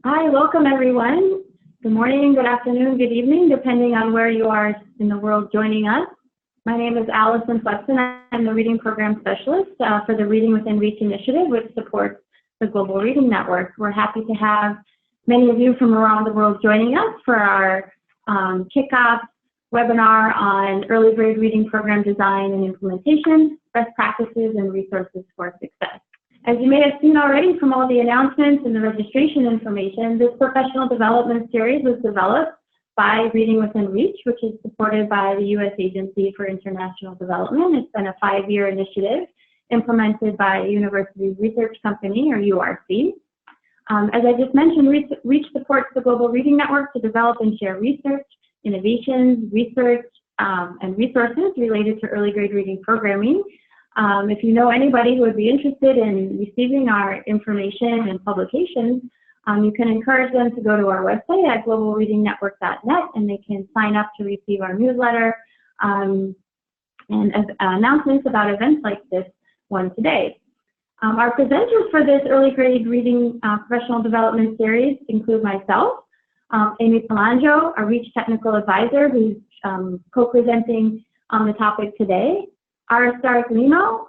Hi, welcome everyone. Good morning, good afternoon, good evening, depending on where you are in the world joining us. My name is Allison Flexen. I'm the Reading Program Specialist for the Reading Within Reach initiative, which supports the Global Reading Network. We're happy to have many of you from around the world joining us for our kickoff webinar on early grade reading program design and implementation, best practices and resources for success. As you may have seen already from all the announcements and the registration information, this professional development series was developed by Reading Within Reach, which is supported by the U.S. Agency for International Development. It's been a 5-year initiative implemented by a university research company, or URC. As I just mentioned, Reach supports the Global Reading Network to develop and share research, innovations, research, and resources related to early grade reading programming. If you know anybody who would be interested in receiving our information and publications, you can encourage them to go to our website at globalreadingnetwork.net, and they can sign up to receive our newsletter and announcements about events like this one today. Our presenters for this early grade reading professional development series include myself, Amy Palangio, our Reach technical advisor, who's co-presenting on the topic today, Aristark Limo,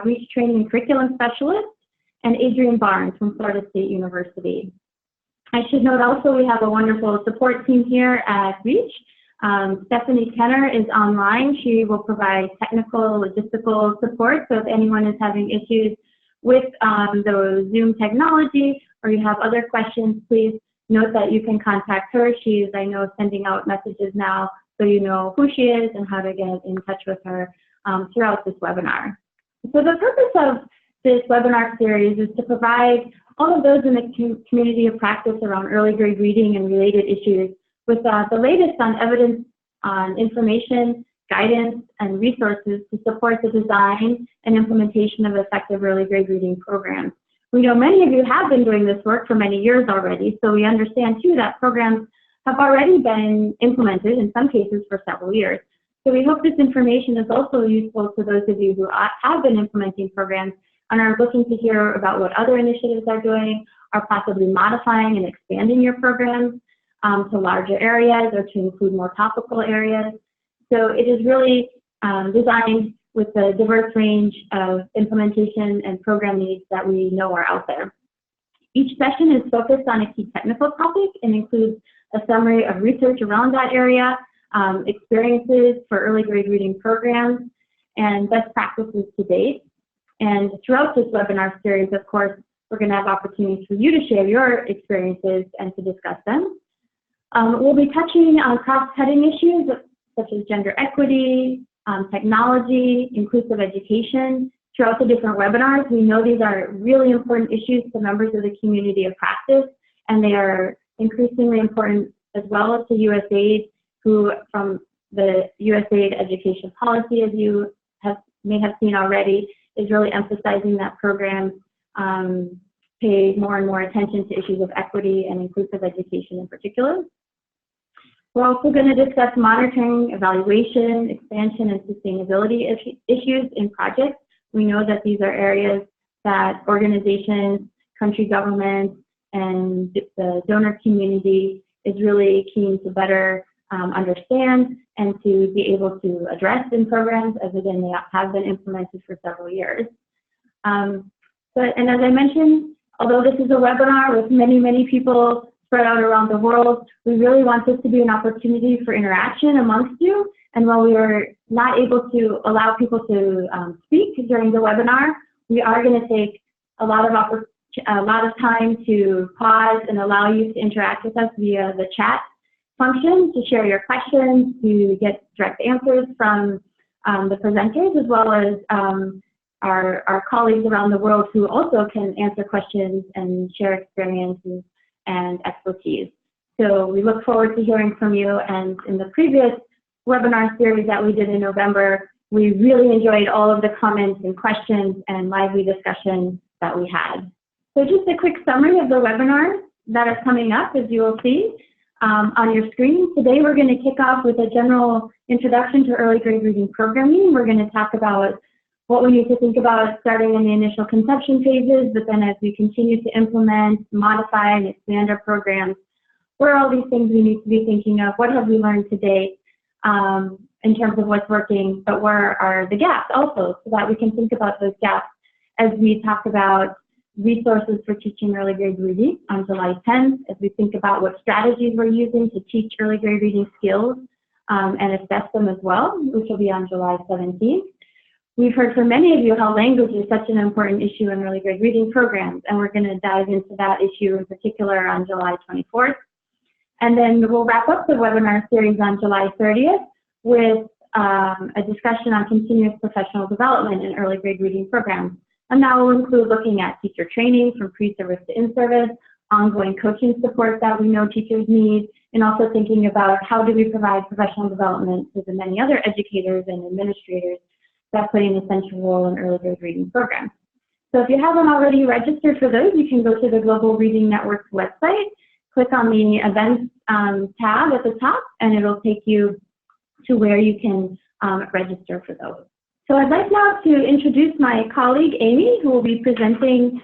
Reach Training and Curriculum Specialist, and Adrian Barnes from Florida State University. I should note also we have a wonderful support team here at Reach. Stephanie Kenner is online. She will provide technical, logistical support, so if anyone is having issues with the Zoom technology or you have other questions, please note that you can contact her. She is, I know, sending out messages now so you know who she is and how to get in touch with her throughout this webinar. So the purpose of this webinar series is to provide all of those in the community of practice around early grade reading and related issues with the latest on evidence on information, guidance, and resources to support the design and implementation of effective early grade reading programs. We know many of you have been doing this work for many years already, so we understand too that programs have already been implemented in some cases for several years. So we hope this information is also useful to those of you who have been implementing programs and are looking to hear about what other initiatives are doing, are possibly modifying and expanding your programs to larger areas or to include more topical areas. So it is really designed with a diverse range of implementation and program needs that we know are out there. Each session is focused on a key technical topic and includes a summary of research around that area, experiences for early grade reading programs, and best practices to date. And throughout this webinar series, of course, we're going to have opportunities for you to share your experiences and to discuss them. We'll be touching on cross-cutting issues such as gender equity, technology, inclusive education throughout the different webinars. We know these are really important issues to members of the community of practice, and they are increasingly important as well to USAID, who from the USAID education policy, as you may have seen already, is really emphasizing that programs pay more and more attention to issues of equity and inclusive education in particular. We're also going to discuss monitoring, evaluation, expansion, and sustainability issues in projects. We know that these are areas that organizations, country governments, and the donor community is really keen to better understand and to be able to address in programs, as again, they have been implemented for several years. And as I mentioned, although this is a webinar with many, many people spread out around the world, we really want this to be an opportunity for interaction amongst you. And while we are not able to allow people to speak during the webinar, we are going to take a lot of time to pause and allow you to interact with us via the chat function, to share your questions, to get direct answers from the presenters, as well as our colleagues around the world who also can answer questions and share experiences and expertise. So we look forward to hearing from you. And in the previous webinar series that we did in November, we really enjoyed all of the comments and questions and lively discussion that we had. So just a quick summary of the webinars that are coming up, as you will see on your screen. Today we're going to kick off with a general introduction to early grade reading programming. We're going to talk about what we need to think about starting in the initial conception phases, but then as we continue to implement, modify, and expand our programs, what are all these things we need to be thinking of? What have we learned to date in terms of what's working, but where are the gaps also, so that we can think about those gaps as we talk about resources for teaching early grade reading on July 10th, as we think about what strategies we're using to teach early grade reading skills and assess them as well, which will be on July 17th. We've heard from many of you how language is such an important issue in early grade reading programs, and we're going to dive into that issue in particular on July 24th. And then we'll wrap up the webinar series on July 30th with a discussion on continuous professional development in early grade reading programs. And that will include looking at teacher training from pre-service to in-service, ongoing coaching support that we know teachers need, and also thinking about how do we provide professional development to the many other educators and administrators that play an essential role in early grade reading programs. So if you haven't already registered for those, you can go to the Global Reading Network's website, click on the Events tab at the top, and it'll take you to where you can register for those. So I'd like now to introduce my colleague, Amy, who will be presenting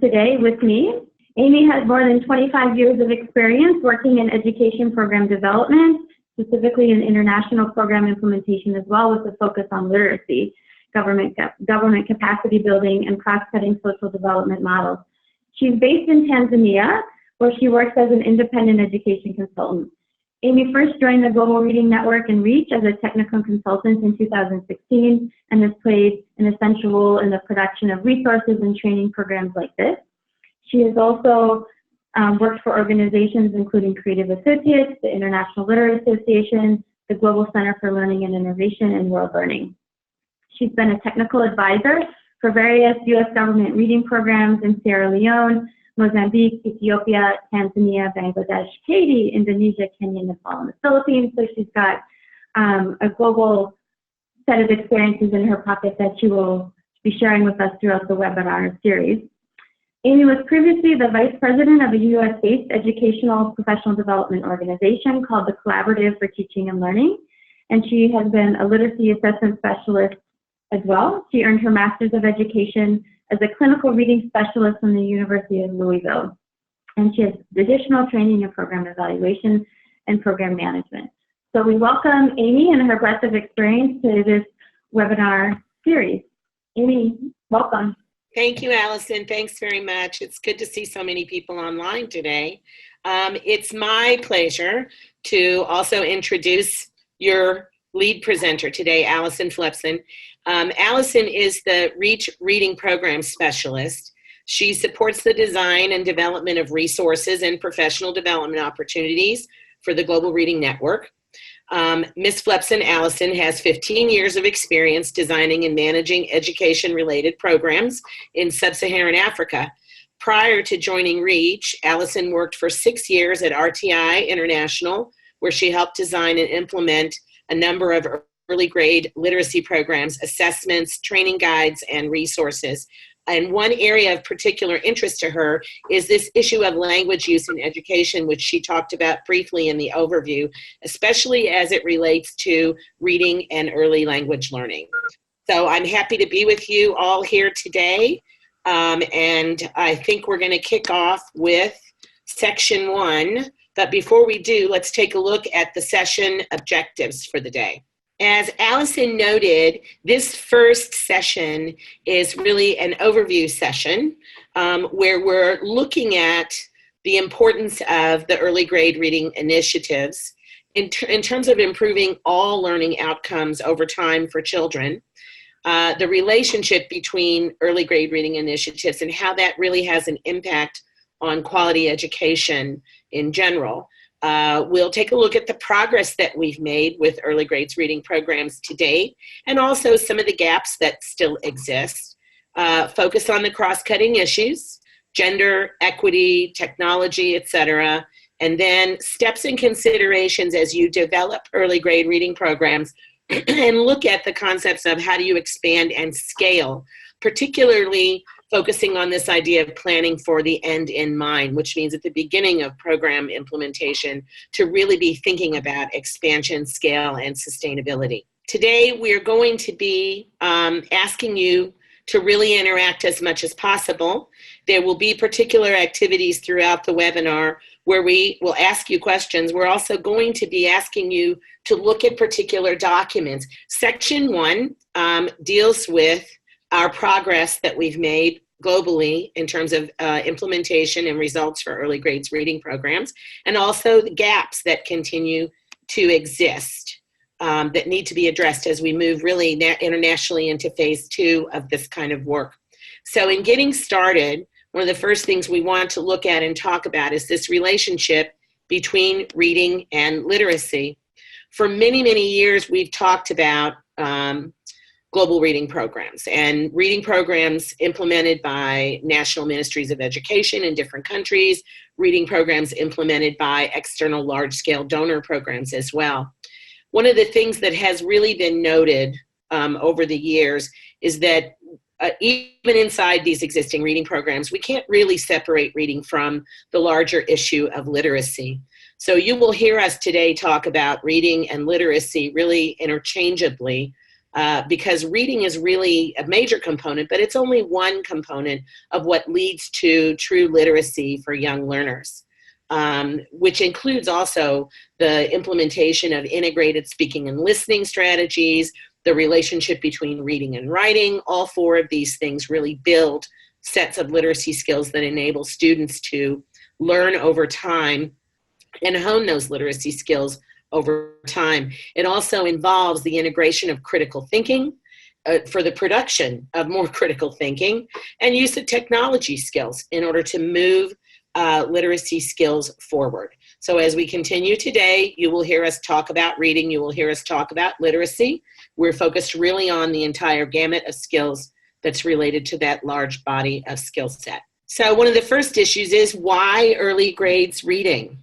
today with me. Amy has more than 25 years of experience working in education program development, specifically in international program implementation as well, with a focus on literacy, government capacity building, and cross-cutting social development models. She's based in Tanzania, where she works as an independent education consultant. Amy first joined the Global Reading Network and REACH as a technical consultant in 2016 and has played an essential role in the production of resources and training programs like this. She has also worked for organizations including Creative Associates, the International Literary Association, the Global Center for Learning and Innovation, and World Learning. She's been a technical advisor for various U.S. government reading programs in Sierra Leone, Mozambique, Ethiopia, Tanzania, Bangladesh, Haiti, Indonesia, Kenya, Nepal, and the Philippines. So she's got a global set of experiences in her pocket that she will be sharing with us throughout the webinar series. Amy was previously the vice president of a U.S.-based educational professional development organization called the Collaborative for Teaching and Learning, and she has been a literacy assessment specialist as well. She earned her Master's of Education as a clinical reading specialist from the University of Louisville, and she has additional training in program evaluation and program management. So we welcome Amy and her breadth of experience to this webinar series. Amy, welcome. Thank you, Allison. Thanks very much. It's good to see so many people online today. It's my pleasure to also introduce your lead presenter today, Allison Flepson. Allison is the REACH Reading Program Specialist. She supports the design and development of resources and professional development opportunities for the Global Reading Network. Ms. Flepson, Allison, has 15 years of experience designing and managing education-related programs in sub-Saharan Africa. Prior to joining REACH, Allison worked for 6 years at RTI International, where she helped design and implement a number of early grade literacy programs, assessments, training guides, and resources. And one area of particular interest to her is this issue of language use in education, which she talked about briefly in the overview, especially as it relates to reading and early language learning. So I'm happy to be with you all here today. And I think we're going to kick off with section 1. But before we do, let's take a look at the session objectives for the day. As Allison noted, this first session is really an overview session where we're looking at the importance of the early grade reading initiatives in terms of improving all learning outcomes over time for children, the relationship between early grade reading initiatives and how that really has an impact on quality education in general. We'll take a look at the progress that we've made with early grades reading programs to date, and also some of the gaps that still exist. Focus on the cross-cutting issues, gender, equity, technology, etc., and then steps and considerations as you develop early grade reading programs and look at the concepts of how do you expand and scale, particularly focusing on this idea of planning for the end in mind, which means at the beginning of program implementation to really be thinking about expansion, scale, and sustainability. Today, we're going to be asking you to really interact as much as possible. There will be particular activities throughout the webinar where we will ask you questions. We're also going to be asking you to look at particular documents. Section 1 deals with our progress that we've made globally in terms of implementation and results for early grades reading programs, and also the gaps that continue to exist that need to be addressed as we move really internationally into phase 2 of this kind of work. So in getting started, one of the first things we want to look at and talk about is this relationship between reading and literacy. For many, many years, we've talked about global reading programs and reading programs implemented by national ministries of education in different countries, reading programs implemented by external large-scale donor programs as well. One of the things that has really been noted over the years is that even inside these existing reading programs, we can't really separate reading from the larger issue of literacy. So you will hear us today talk about reading and literacy really interchangeably because reading is really a major component, but it's only one component of what leads to true literacy for young learners. Which includes also the implementation of integrated speaking and listening strategies, the relationship between reading and writing. All 4 of these things really build sets of literacy skills that enable students to learn over time and hone those literacy skills over time. It also involves the integration of critical thinking for the production of more critical thinking and use of technology skills in order to move literacy skills forward. So as we continue today, you will hear us talk about reading, you will hear us talk about literacy. We're focused really on the entire gamut of skills that's related to that large body of skill set. So one of the first issues is why early grades reading?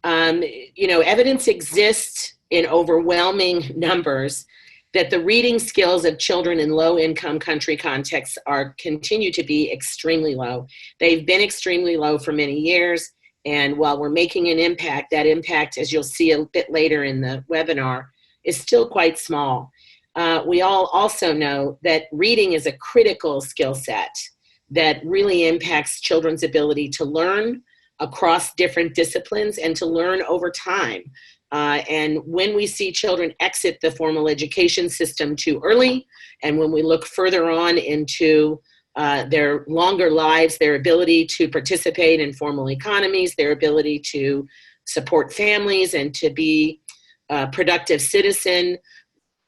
Evidence exists in overwhelming numbers that the reading skills of children in low-income country contexts continue to be extremely low. They've been extremely low for many years, and while we're making an impact, that impact, as you'll see a bit later in the webinar, is still quite small. We all also know that reading is a critical skill set that really impacts children's ability to learn across different disciplines and to learn over time. And when we see children exit the formal education system too early, and when we look further on into their longer lives, their ability to participate in formal economies, their ability to support families and to be a productive citizen,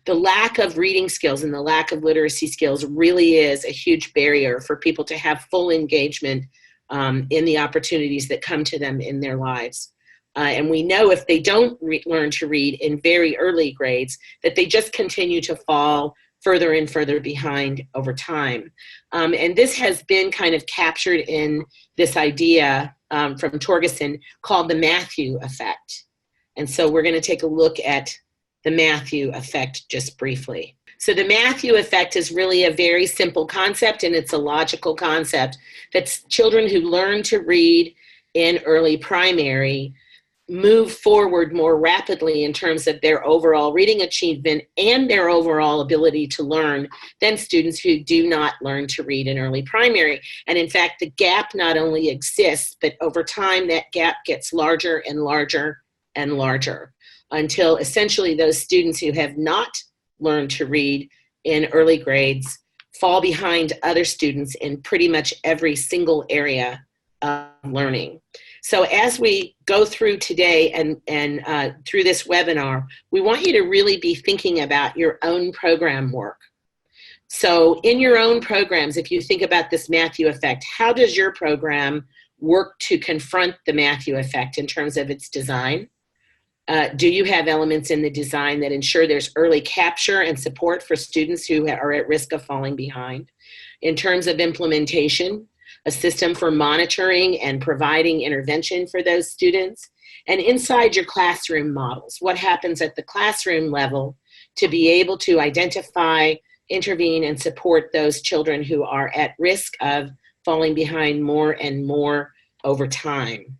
the lack of reading skills and the lack of literacy skills really is a huge barrier for people to have full engagement in the opportunities that come to them in their lives. And we know if they don't learn to read in very early grades, that they just continue to fall further and further behind over time. And this has been kind of captured in this idea from Torgerson called the Matthew effect. And so we're going to take a look at the Matthew effect just briefly. So the Matthew effect is really a very simple concept, and it's a logical concept that children who learn to read in early primary move forward more rapidly in terms of their overall reading achievement and their overall ability to learn than students who do not learn to read in early primary. And in fact, the gap not only exists, but over time that gap gets larger and larger and larger until essentially those students who have not learned to read in early grades fall behind other students in pretty much every single area of learning. So as we go through today and through this webinar, we want you to really be thinking about your own program work. So in your own programs, if you think about this Matthew effect, how does your program work to confront the Matthew effect in terms of its design? Do you have elements in the design that ensure there's early capture and support for students who are at risk of falling behind? In terms of implementation, a system for monitoring and providing intervention for those students? And inside your classroom models, what happens at the classroom level to be able to identify, intervene, and support those children who are at risk of falling behind more and more over time?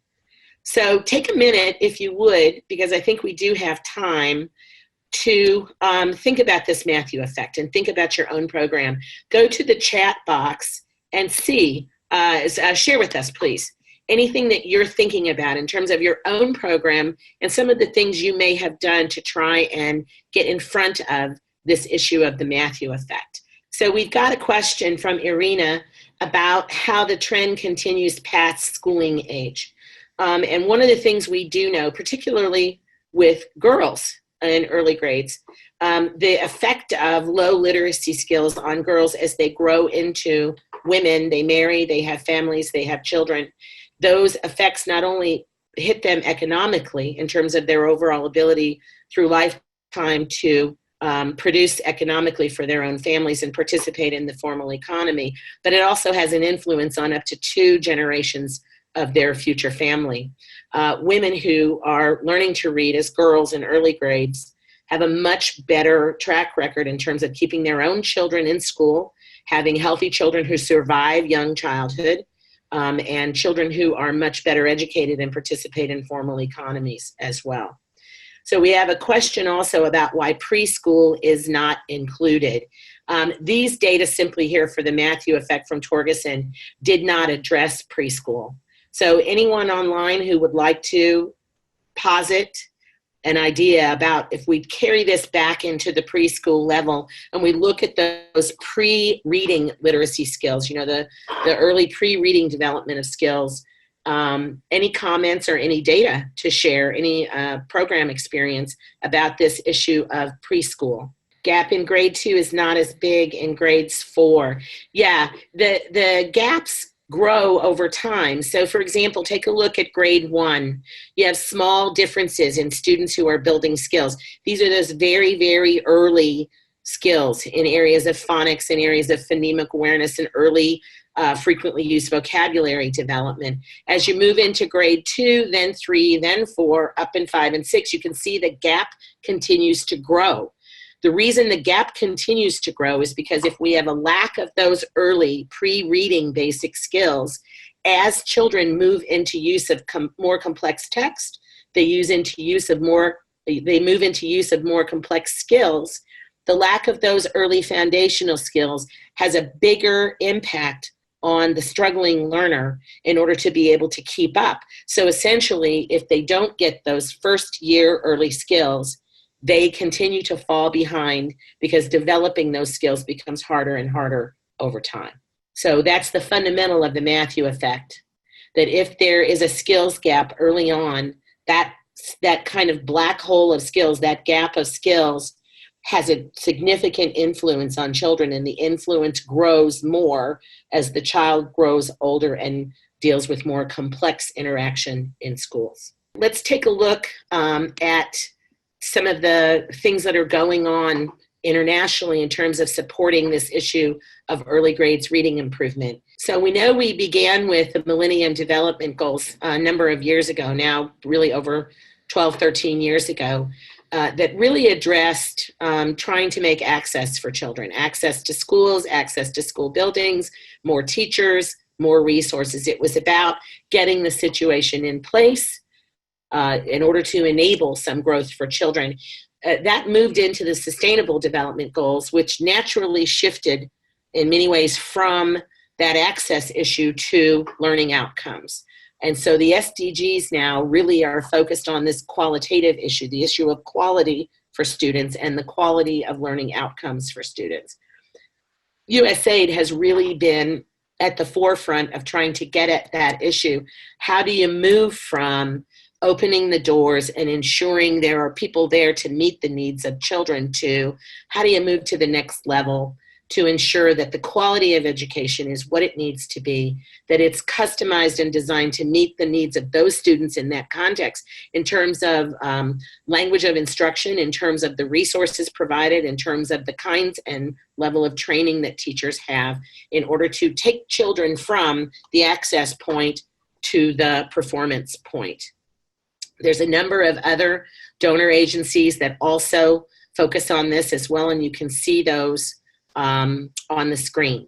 So take a minute, if you would, because I think we do have time. to think about this Matthew effect and think about your own program, go to the chat box and see, share with us, please, anything that you're thinking about in terms of your own program and some of the things you may have done to try and get in front of this issue of the Matthew effect. So we've got a question from Irina about how the trend continues past schooling age. And one of the things we do know, particularly with girls in early grades, the effect of low literacy skills on girls as they grow into women, they marry, they have families, they have children. Those effects not only hit them economically in terms of their overall ability through lifetime to produce economically for their own families and participate in the formal economy, but it also has an influence on up to 2 generations of their future family. Women who are learning to read as girls in early grades have a much better track record in terms of keeping their own children in school, having healthy children who survive young childhood, and children who are much better educated and participate in formal economies as well. So we have a question also about why preschool is not included. These data simply here for the Matthew effect from Torgerson did not address preschool. So anyone online who would like to posit an idea about if we carry this back into the preschool level and we look at those pre-reading literacy skills, you know, the early pre-reading development of skills, any comments or any data to share, any program experience about this issue of preschool? Gap in grade 2 is not as big in grades 4. Yeah, the gaps grow over time. So for example, take a look at grade 1. You have small differences in students who are building skills. These are those very, very early skills in areas of phonics, in areas of phonemic awareness, and early frequently used vocabulary development. As you move into grade 2, then 3, then 4, up in 5 and 6, you can see the gap continues to grow. The reason the gap continues to grow is because if we have a lack of those early pre-reading basic skills, as children move into use of more complex text, they move into use of more complex skills. The lack of those early foundational skills has a bigger impact on the struggling learner in order to be able to keep up. So essentially, if they don't get those first year early skills, they continue to fall behind because developing those skills becomes harder and harder over time. So that's the fundamental of the Matthew effect, that if there is a skills gap early on, that kind of black hole of skills, that gap of skills, has a significant influence on children, and the influence grows more as the child grows older and deals with more complex interaction in schools. Let's take a look at some of the things that are going on internationally in terms of supporting this issue of early grades reading improvement. So we know we began with the Millennium Development Goals a number of years ago now, really over 12, 13 years ago, that really addressed trying to make access for children, access to schools, access to school buildings, more teachers, more resources. It was about getting the situation in place in order to enable some growth for children. That moved into the Sustainable Development Goals, which naturally shifted in many ways from that access issue to learning outcomes. And so the SDGs now really are focused on this qualitative issue, the issue of quality for students and the quality of learning outcomes for students. USAID has really been at the forefront of trying to get at that issue. How do you move from opening the doors and ensuring there are people there to meet the needs of children to how do you move to the next level to ensure that the quality of education is what it needs to be, that it's customized and designed to meet the needs of those students in that context in terms of language of instruction, in terms of the resources provided, in terms of the kinds and level of training that teachers have in order to take children from the access point to the performance point. There's a number of other donor agencies that also focus on this as well, and you can see those on the screen.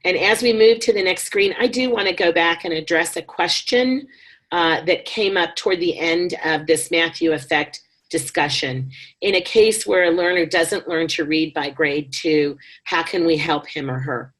And as we move to the next screen, I do want to go back and address a question that came up toward the end of this Matthew effect discussion. In a case where a learner doesn't learn to read by grade 2, how can we help him or her?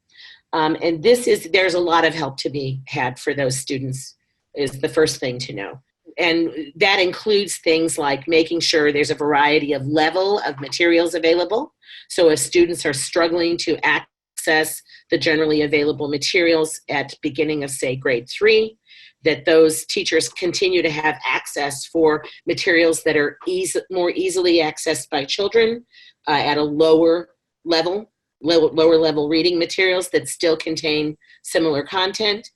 And there's a lot of help to be had for those students, is the first thing to know. And that includes things like making sure there's a variety of level of materials available. So if students are struggling to access the generally available materials at beginning of, say, grade 3, that those teachers continue to have access for materials that are more easily accessed by children at a lower level reading materials that still contain similar content.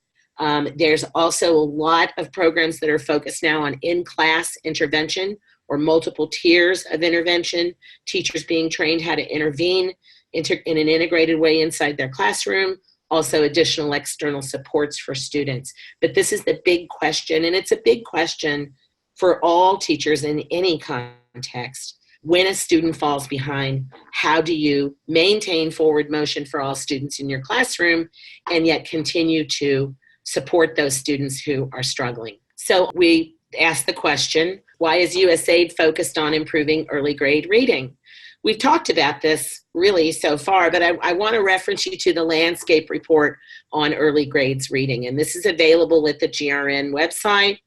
There's also a lot of programs that are focused now on in-class intervention or multiple tiers of intervention, teachers being trained how to intervene in an integrated way inside their classroom, also additional external supports for students. But this is the big question, and it's a big question for all teachers in any context. When a student falls behind, how do you maintain forward motion for all students in your classroom and yet continue to support those students who are struggling? So we asked the question, why is USAID focused on improving early grade reading? We've talked about this really so far, but I want to reference you to the landscape report on early grades reading, and this is available at the GRN website.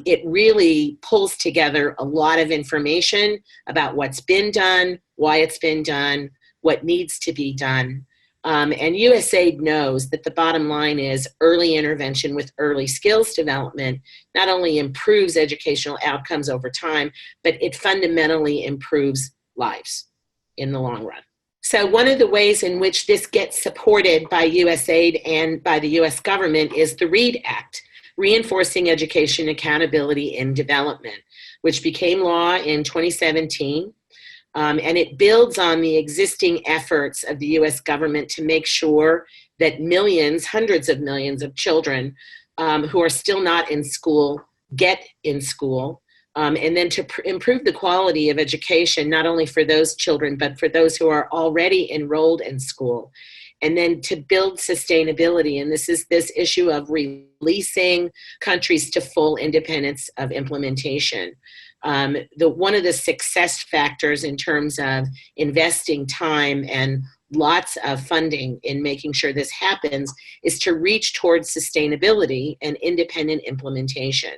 It really pulls together a lot of information about what's been done, why it's been done, what needs to be done. And USAID knows that the bottom line is early intervention with early skills development not only improves educational outcomes over time, but it fundamentally improves lives in the long run. So one of the ways in which this gets supported by USAID and by the US government is the READ Act, Reinforcing Education Accountability in Development, which became law in 2017. And it builds on the existing efforts of the US government to make sure that millions, hundreds of millions of children who are still not in school get in school. And then to improve the quality of education, not only for those children, but for those who are already enrolled in school. And then to build sustainability. And this is this issue of releasing countries to full independence of implementation. One of the success factors in terms of investing time and lots of funding in making sure this happens is to reach towards sustainability and independent implementation.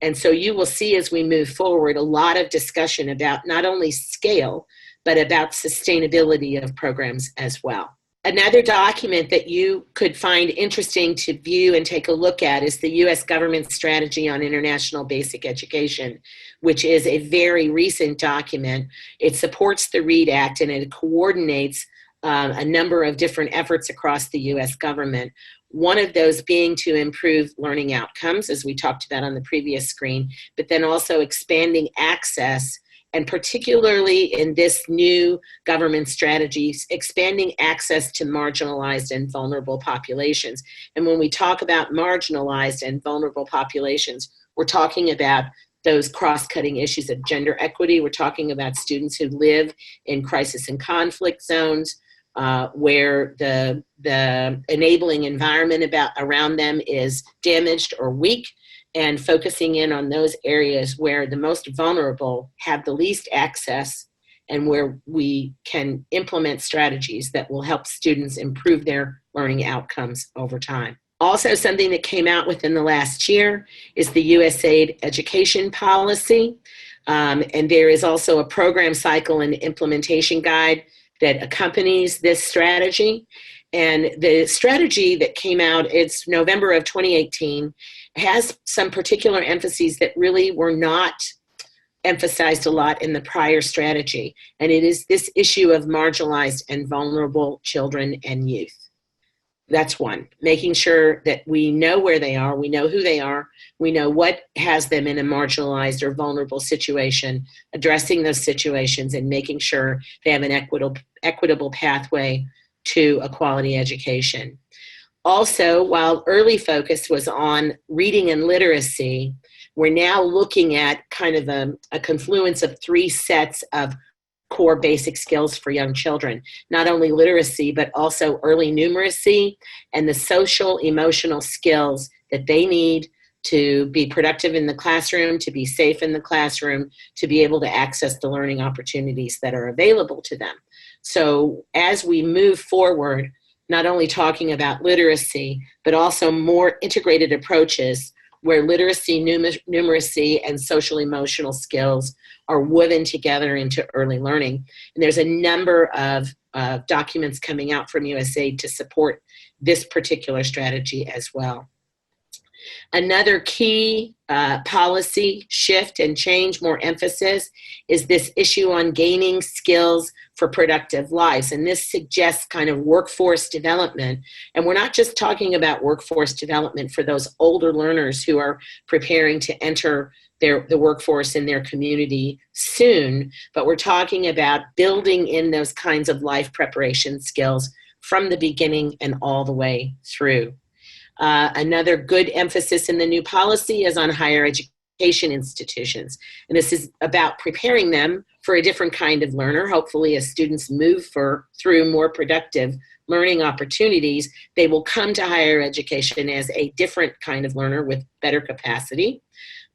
And so you will see as we move forward a lot of discussion about not only scale, but about sustainability of programs as well. Another document that you could find interesting to view and take a look at is the U.S. government strategy on international basic education, which is a very recent document. It supports the READ Act and it coordinates a number of different efforts across the U.S. government. One of those being to improve learning outcomes, as we talked about on the previous screen, but then also expanding access, and particularly in this new government strategy, expanding access to marginalized and vulnerable populations. And when we talk about marginalized and vulnerable populations, we're talking about those cross-cutting issues of gender equity. We're talking about students who live in crisis and conflict zones, where the enabling environment around them is damaged or weak, and focusing in on those areas where the most vulnerable have the least access and where we can implement strategies that will help students improve their learning outcomes over time. Also, something that came out within the last year is the USAID education policy. And there is also a program cycle and implementation guide that accompanies this strategy. And the strategy that came out, it's November of 2018, has some particular emphases that really were not emphasized a lot in the prior strategy. And it is this issue of marginalized and vulnerable children and youth. That's one, making sure that we know where they are, we know who they are, we know what has them in a marginalized or vulnerable situation, addressing those situations and making sure they have an equitable pathway to a quality education. Also, while early focus was on reading and literacy, we're now looking at kind of a confluence of 3 sets of core basic skills for young children, not only literacy, but also early numeracy and the social emotional skills that they need to be productive in the classroom, to be safe in the classroom, to be able to access the learning opportunities that are available to them. So as we move forward, not only talking about literacy, but also more integrated approaches where literacy, numeracy, and social emotional skills are woven together into early learning. And there's a number of documents coming out from USAID to support this particular strategy as well. Another key policy shift and change, more emphasis, is this issue on gaining skills for productive lives. And this suggests kind of workforce development. And we're not just talking about workforce development for those older learners who are preparing to enter the workforce in their community soon, but we're talking about building in those kinds of life preparation skills from the beginning and all the way through. Another good emphasis in the new policy is on higher education institutions. And this is about preparing them for a different kind of learner. Hopefully, as students move through more productive learning opportunities, they will come to higher education as a different kind of learner with better capacity,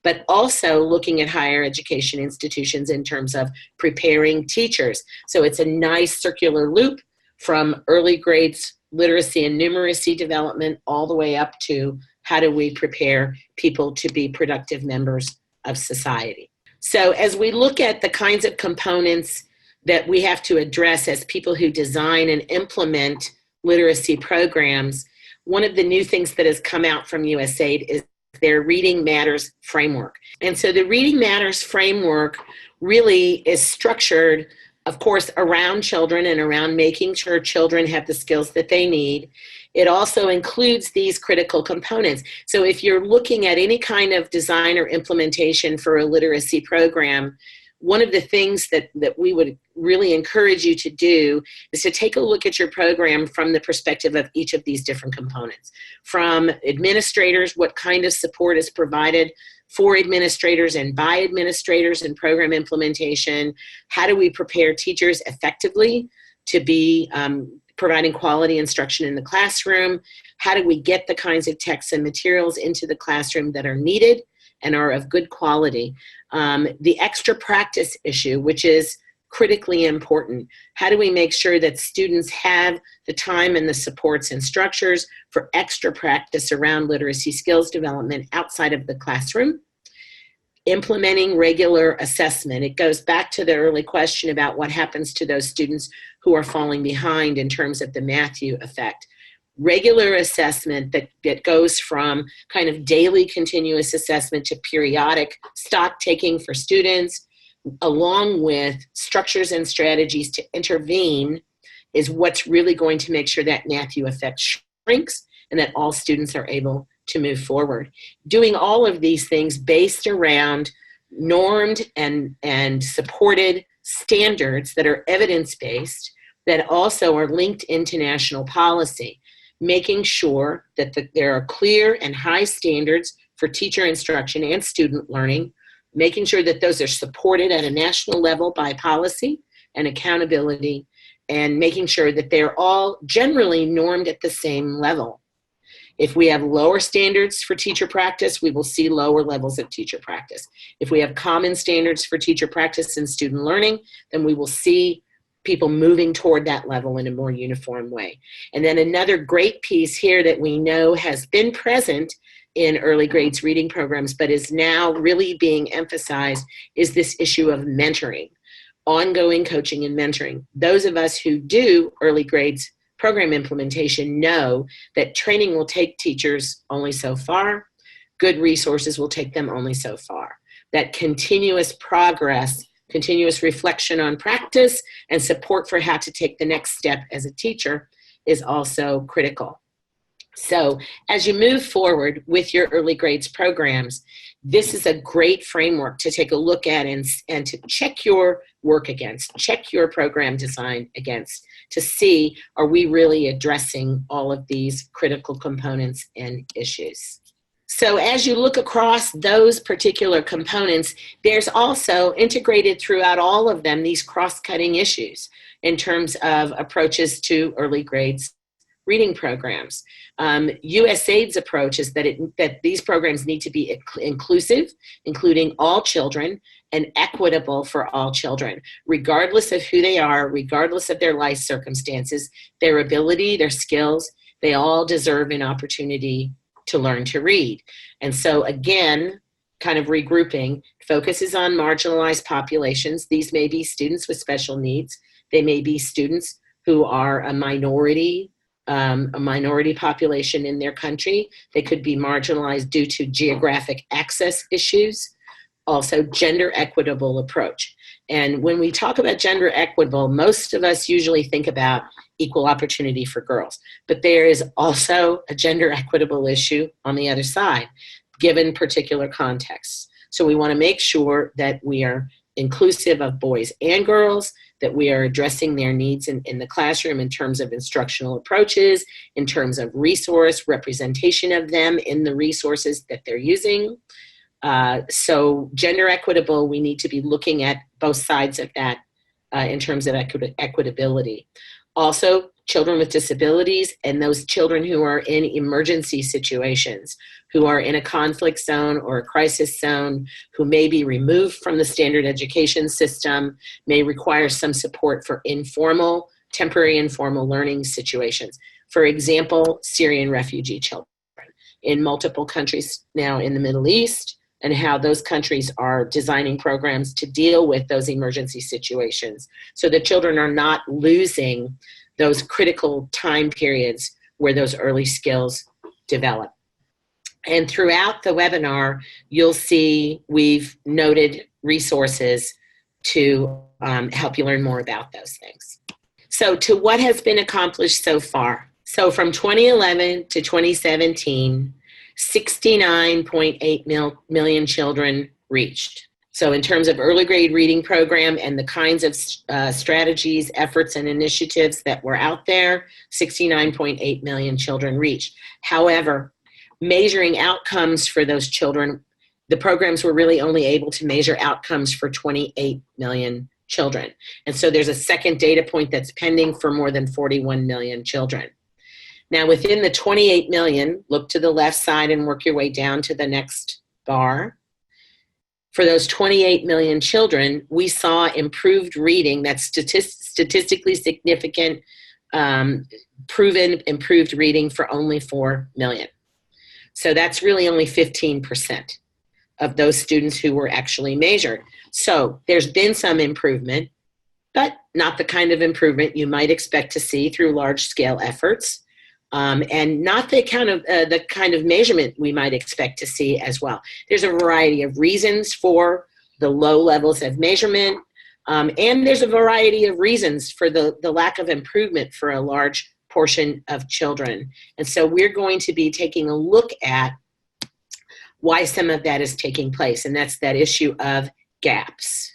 but also looking at higher education institutions in terms of preparing teachers. So it's a nice circular loop from early grades literacy and numeracy development all the way up to how do we prepare people to be productive members of society. So as we look at the kinds of components that we have to address as people who design and implement literacy programs, one of the new things that has come out from USAID is their Reading Matters framework. And so the Reading Matters framework really is structured, of course, around children and around making sure children have the skills that they need. It also includes these critical components. So if you're looking at any kind of design or implementation for a literacy program, one of the things that we would really encourage you to do is to take a look at your program from the perspective of each of these different components. From administrators, what kind of support is provided for administrators and by administrators in program implementation? How do we prepare teachers effectively to be providing quality instruction in the classroom? How do we get the kinds of texts and materials into the classroom that are needed and are of good quality? The extra practice issue, which is critically important. How do we make sure that students have the time and the supports and structures for extra practice around literacy skills development outside of the classroom? Implementing regular assessment. It goes back to the early question about what happens to those students who are falling behind in terms of the Matthew effect. Regular assessment that goes from kind of daily continuous assessment to periodic stock taking for students, along with structures and strategies to intervene, is what's really going to make sure that Matthew effect shrinks and that all students are able to move forward. Doing all of these things based around normed and supported standards that are evidence-based, that also are linked into national policy, making sure that there are clear and high standards for teacher instruction and student learning, making sure that those are supported at a national level by policy and accountability, and making sure that they're all generally normed at the same level. If we have lower standards for teacher practice, we will see lower levels of teacher practice. If we have common standards for teacher practice and student learning, then we will see people moving toward that level in a more uniform way. And then another great piece here that we know has been present in early grades reading programs, but is now really being emphasized, is this issue of mentoring, ongoing coaching and mentoring. Those of us who do early grades program implementation know that training will take teachers only so far. Good resources will take them only so far. That continuous progress, continuous reflection on practice, and support for how to take the next step as a teacher is also critical. So as you move forward with your early grades programs, this is a great framework to take a look at and to check your work against, check your program design against, to see, are we really addressing all of these critical components and issues? So as you look across those particular components, there's also integrated throughout all of them these cross-cutting issues in terms of approaches to early grades reading programs. USAID's approach is that these programs need to be inclusive, including all children, and equitable for all children, regardless of who they are, regardless of their life circumstances, their ability, their skills. They all deserve an opportunity to learn to read. And so again, kind of regrouping, focuses on marginalized populations. These may be students with special needs. They may be students who are a minority population in their country. They could be marginalized due to geographic access issues. Also, gender equitable approach. And when we talk about gender equitable, most of us usually think about equal opportunity for girls. But there is also a gender equitable issue on the other side, given particular contexts. So we want to make sure that we are inclusive of boys and girls, that we are addressing their needs in the classroom in terms of instructional approaches, in terms of resource representation of them in the resources that they're using. So gender equitable, we need to be looking at both sides of that in terms of equitability. Also, children with disabilities and those children who are in emergency situations, who are in a conflict zone or a crisis zone, who may be removed from the standard education system, may require some support for temporary informal learning situations. For example, Syrian refugee children in multiple countries now in the Middle East, and how those countries are designing programs to deal with those emergency situations so that children are not losing those critical time periods where those early skills develop. And throughout the webinar, you'll see we've noted resources to help you learn more about those things. So to what has been accomplished so far. So from 2011 to 2017, 69.8 million children reached. So in terms of early grade reading program and the kinds of strategies, efforts, and initiatives that were out there, 69.8 million children reached. However, measuring outcomes for those children, the programs were really only able to measure outcomes for 28 million children. And so there's a second data point that's pending for more than 41 million children. Now, within the 28 million, look to the left side and work your way down to the next bar. For those 28 million children, we saw improved reading, that's statistically significant, proven improved reading for only 4 million. So that's really only 15% of those students who were actually measured. So there's been some improvement, but not the kind of improvement you might expect to see through large-scale efforts. And not the kind of measurement we might expect to see as well. There's a variety of reasons for the low levels of measurement, and there's a variety of reasons for the lack of improvement for a large portion of children. And so we're going to be taking a look at why some of that is taking place, and that's that issue of gaps.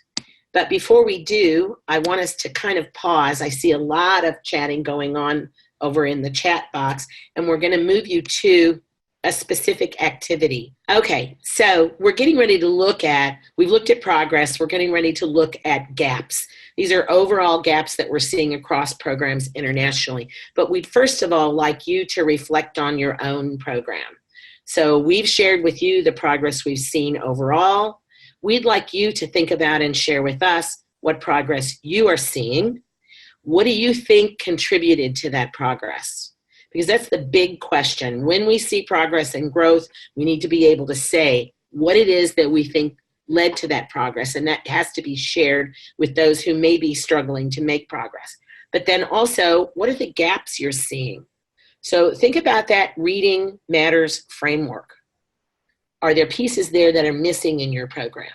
But before we do, I want us to kind of pause. I see a lot of chatting going on over in the chat box, and we're going to move you to a specific activity. Okay, so we're getting ready to we've looked at progress, we're getting ready to look at gaps. These are overall gaps that we're seeing across programs internationally. But we'd first of all like you to reflect on your own program. So we've shared with you the progress we've seen overall. We'd like you to think about and share with us what progress you are seeing. What do you think contributed to that progress? Because that's the big question. When we see progress and growth, we need to be able to say what it is that we think led to that progress, and that has to be shared with those who may be struggling to make progress. But then also, what are the gaps you're seeing? So think about that Reading Matters framework. Are there pieces there that are missing in your program?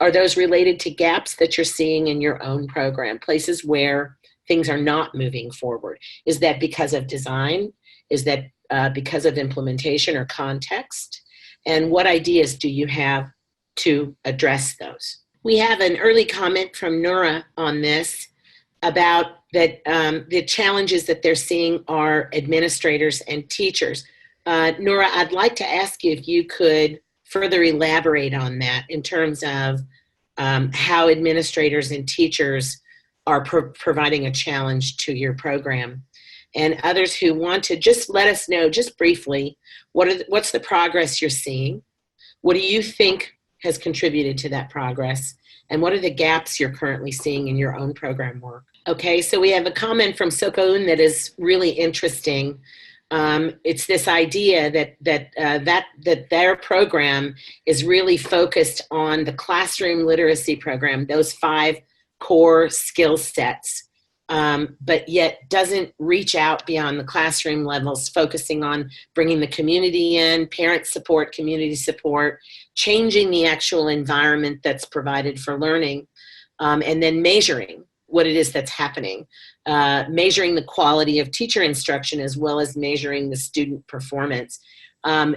Are those related to gaps that you're seeing in your own program, places where things are not moving forward? Is that because of design? Is that because of implementation or context? And what ideas do you have to address those? We have an early comment from Nora on this about that the challenges that they're seeing are administrators and teachers. Nora, I'd like to ask you if you could further elaborate on that in terms of how administrators and teachers are providing a challenge to your program. and others who want to just let us know, just briefly, what's the progress you're seeing? What do you think has contributed to that progress? And what are the gaps you're currently seeing in your own program work? Okay, so we have a comment from Sokoun that is really interesting. It's this idea that their program is really focused on the classroom literacy program, those 5 core skill sets, but yet doesn't reach out beyond the classroom levels, focusing on bringing the community in, parent support, community support, changing the actual environment that's provided for learning, and then measuring what it is that's happening, measuring the quality of teacher instruction as well as measuring the student performance.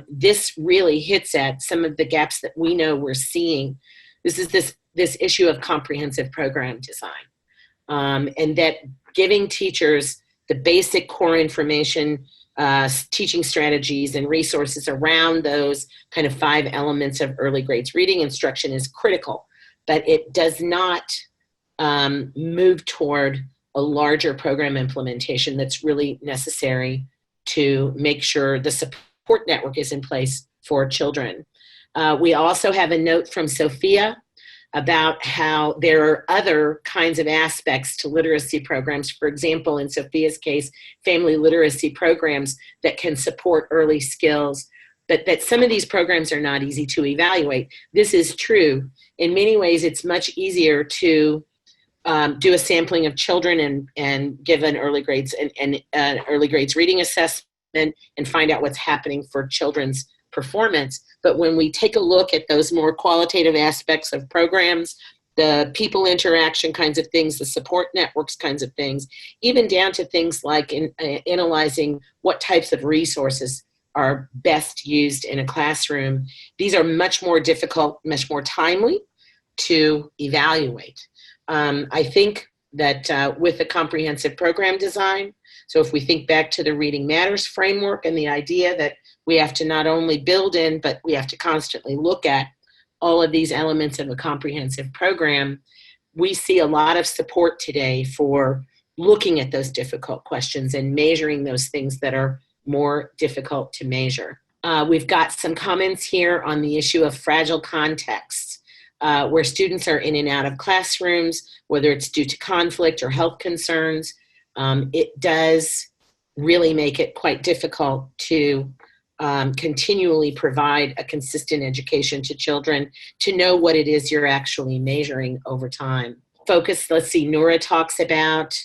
This really hits at some of the gaps that we know we're seeing. This is this issue of comprehensive program design, and that giving teachers the basic core information, teaching strategies and resources around those kind of 5 elements of early grades reading instruction is critical, but it does not move toward a larger program implementation that's really necessary to make sure the support network is in place for children. We also have a note from Sophia about how there are other kinds of aspects to literacy programs. For example, in Sophia's case, family literacy programs that can support early skills, but that some of these programs are not easy to evaluate. This is true. In many ways, it's much easier to do a sampling of children and give an early grades and early grades reading assessment and find out what's happening for children's performance. But when we take a look at those more qualitative aspects of programs, the people interaction kinds of things, the support networks kinds of things, even down to things like analyzing what types of resources are best used in a classroom, these are much more difficult, much more timely to evaluate. I think that with the comprehensive program design, so if we think back to the Reading Matters framework and the idea that we have to not only build in, but we have to constantly look at all of these elements of a comprehensive program, we see a lot of support today for looking at those difficult questions and measuring those things that are more difficult to measure. We've got some comments here on the issue of fragile contexts, where students are in and out of classrooms, whether it's due to conflict or health concerns. It does really make it quite difficult to continually provide a consistent education to children, to know what it is you're actually measuring over time. Focus, let's see, Nora talks about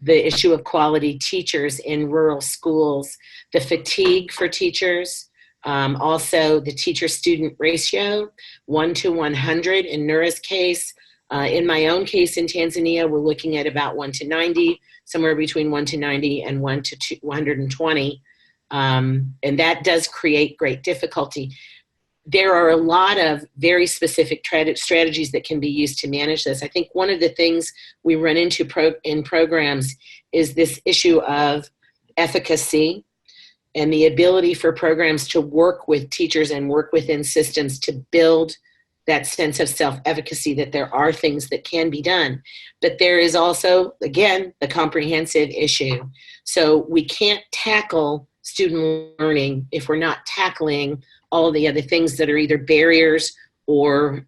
the issue of quality teachers in rural schools, the fatigue for teachers, also the teacher-student ratio, 1 to 100 in Nora's case. In my own case in Tanzania, we're looking at about 1 to 90, somewhere between 1 to 90 and 1 to 120. And that does create great difficulty. There are a lot of very specific strategies that can be used to manage this. I think one of the things we run into in programs is this issue of efficacy and the ability for programs to work with teachers and work within systems to build that sense of self-efficacy, that there are things that can be done. But there is also, again, the comprehensive issue. So we can't tackle student learning if we're not tackling all the other things that are either barriers or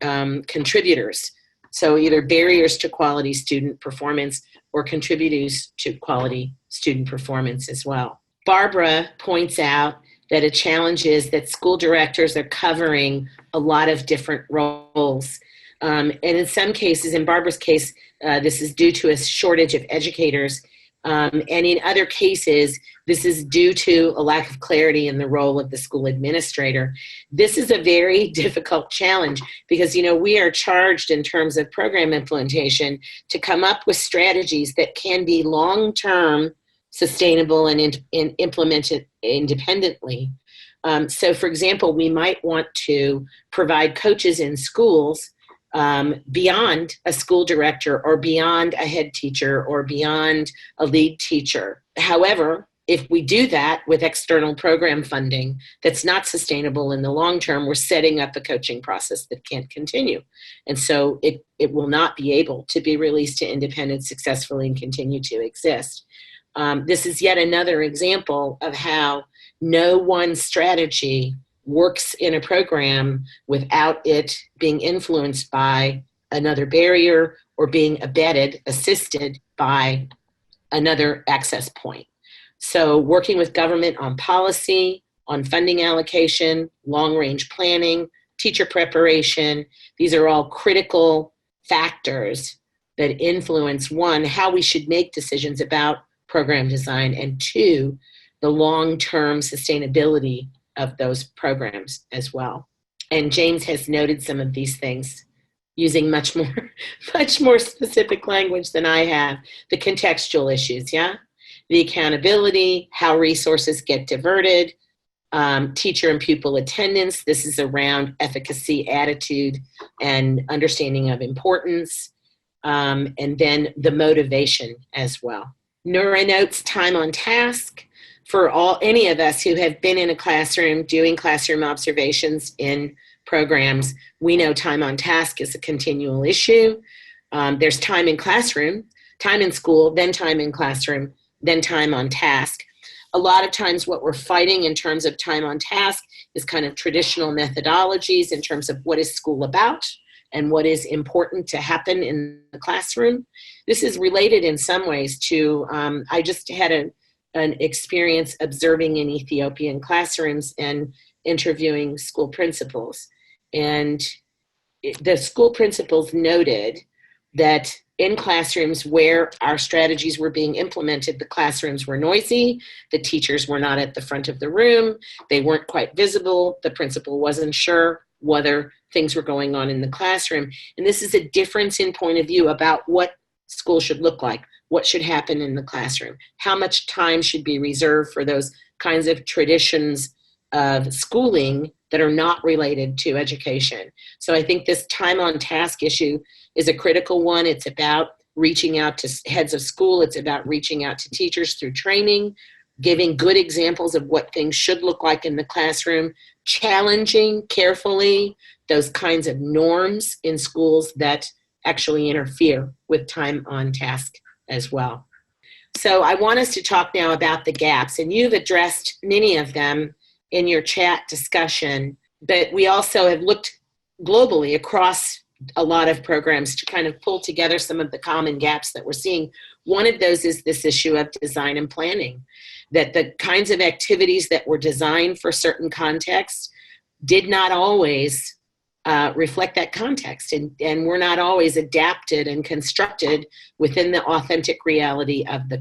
contributors. So either barriers to quality student performance or contributors to quality student performance as well. Barbara points out that a challenge is that school directors are covering a lot of different roles. And in some cases, in Barbara's case, this is due to a shortage of educators. And in other cases, this is due to a lack of clarity in the role of the school administrator. This is a very difficult challenge because, you know, we are charged in terms of program implementation to come up with strategies that can be long-term sustainable and implemented independently. So, for example, we might want to provide coaches in schools beyond a school director or beyond a head teacher or beyond a lead teacher. However, if we do that with external program funding that's not sustainable in the long term, we're setting up a coaching process that can't continue. And so it will not be able to be released to independence successfully and continue to exist. This is yet another example of how no one strategy works in a program without it being influenced by another barrier or being abetted, assisted by another access point. So working with government on policy, on funding allocation, long-range planning, teacher preparation, these are all critical factors that influence, one, how we should make decisions about program design, and two, the long-term sustainability of those programs as well. And James has noted some of these things using much more specific language than I have. The contextual issues, yeah? The accountability, how resources get diverted, teacher and pupil attendance. This is around efficacy, attitude, and understanding of importance. And then the motivation as well. NeuroNotes, time on task. For any of us who have been in a classroom doing classroom observations in programs, we know time on task is a continual issue. There's time in classroom, time in school, then time in classroom, then time on task. A lot of times what we're fighting in terms of time on task is kind of traditional methodologies in terms of what is school about and what is important to happen in the classroom. This is related in some ways to, I just had an experience observing in Ethiopian classrooms and interviewing school principals. And the school principals noted that in classrooms where our strategies were being implemented, the classrooms were noisy, the teachers were not at the front of the room, they weren't quite visible, the principal wasn't sure whether things were going on in the classroom. And this is a difference in point of view about what school should look like, what should happen in the classroom, how much time should be reserved for those kinds of traditions of schooling that are not related to education. So I think this time on task issue is a critical one. It's about reaching out to heads of school. It's about reaching out to teachers through training, giving good examples of what things should look like in the classroom, challenging carefully those kinds of norms in schools that actually interfere with time on task as well. So I want us to talk now about the gaps, and you've addressed many of them in your chat discussion, but we also have looked globally across a lot of programs to kind of pull together some of the common gaps that we're seeing. One of those is this issue of design and planning, that the kinds of activities that were designed for certain contexts did not always reflect that context, and were not always adapted and constructed within the authentic reality of the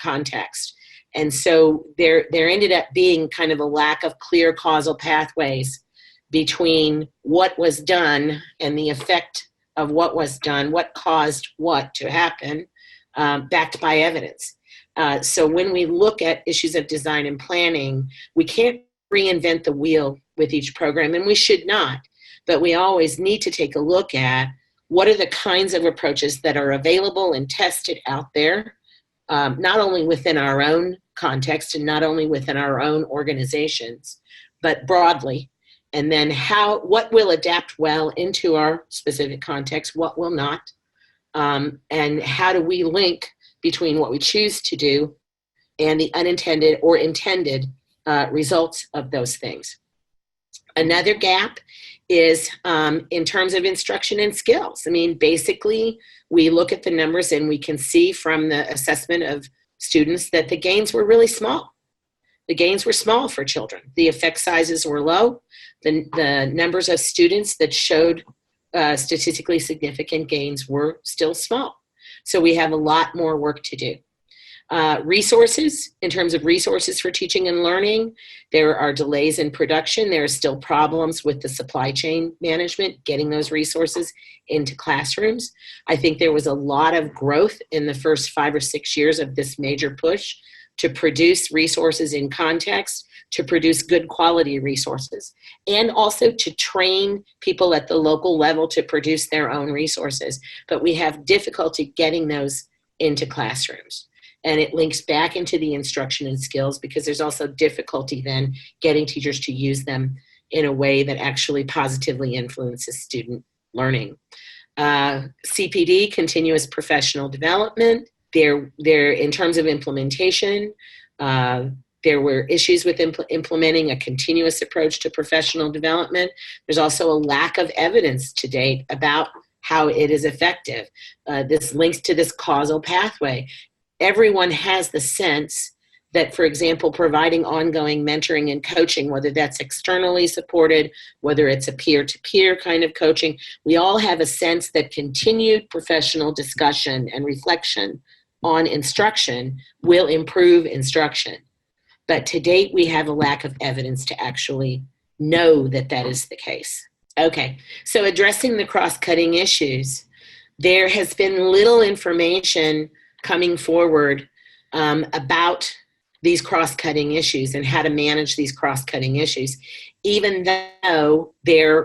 context. And so there ended up being kind of a lack of clear causal pathways between what was done and the effect of what was done, what caused what to happen, backed by evidence. So when we look at issues of design and planning, we can't reinvent the wheel with each program, and we should not. But we always need to take a look at what are the kinds of approaches that are available and tested out there, not only within our own context and not only within our own organizations, but broadly. And then what will adapt well into our specific context, what will not, and how do we link between what we choose to do and the unintended or intended results of those things. Another gap is in terms of instruction and skills. I mean, basically, we look at the numbers and we can see from the assessment of students that the gains were really small. The gains were small for children. The effect sizes were low. The numbers of students that showed statistically significant gains were still small. So we have a lot more work to do. Resources, in terms of resources for teaching and learning, there are delays in production. There are still problems with the supply chain management, getting those resources into classrooms. I think there was a lot of growth in the first 5 or 6 years of this major push to produce resources in context, to produce good quality resources, and also to train people at the local level to produce their own resources. But we have difficulty getting those into classrooms. And it links back into the instruction and skills because there's also difficulty then getting teachers to use them in a way that actually positively influences student learning. CPD, continuous professional development. in terms of implementation, there were issues with implementing a continuous approach to professional development. There's also a lack of evidence to date about how it is effective. This links to this causal pathway. Everyone has the sense that, for example, providing ongoing mentoring and coaching, whether that's externally supported, whether it's a peer-to-peer kind of coaching, we all have a sense that continued professional discussion and reflection on instruction will improve instruction. But to date, we have a lack of evidence to actually know that that is the case. Okay, so addressing the cross-cutting issues, there has been little information coming forward about these cross-cutting issues and how to manage these cross-cutting issues, even though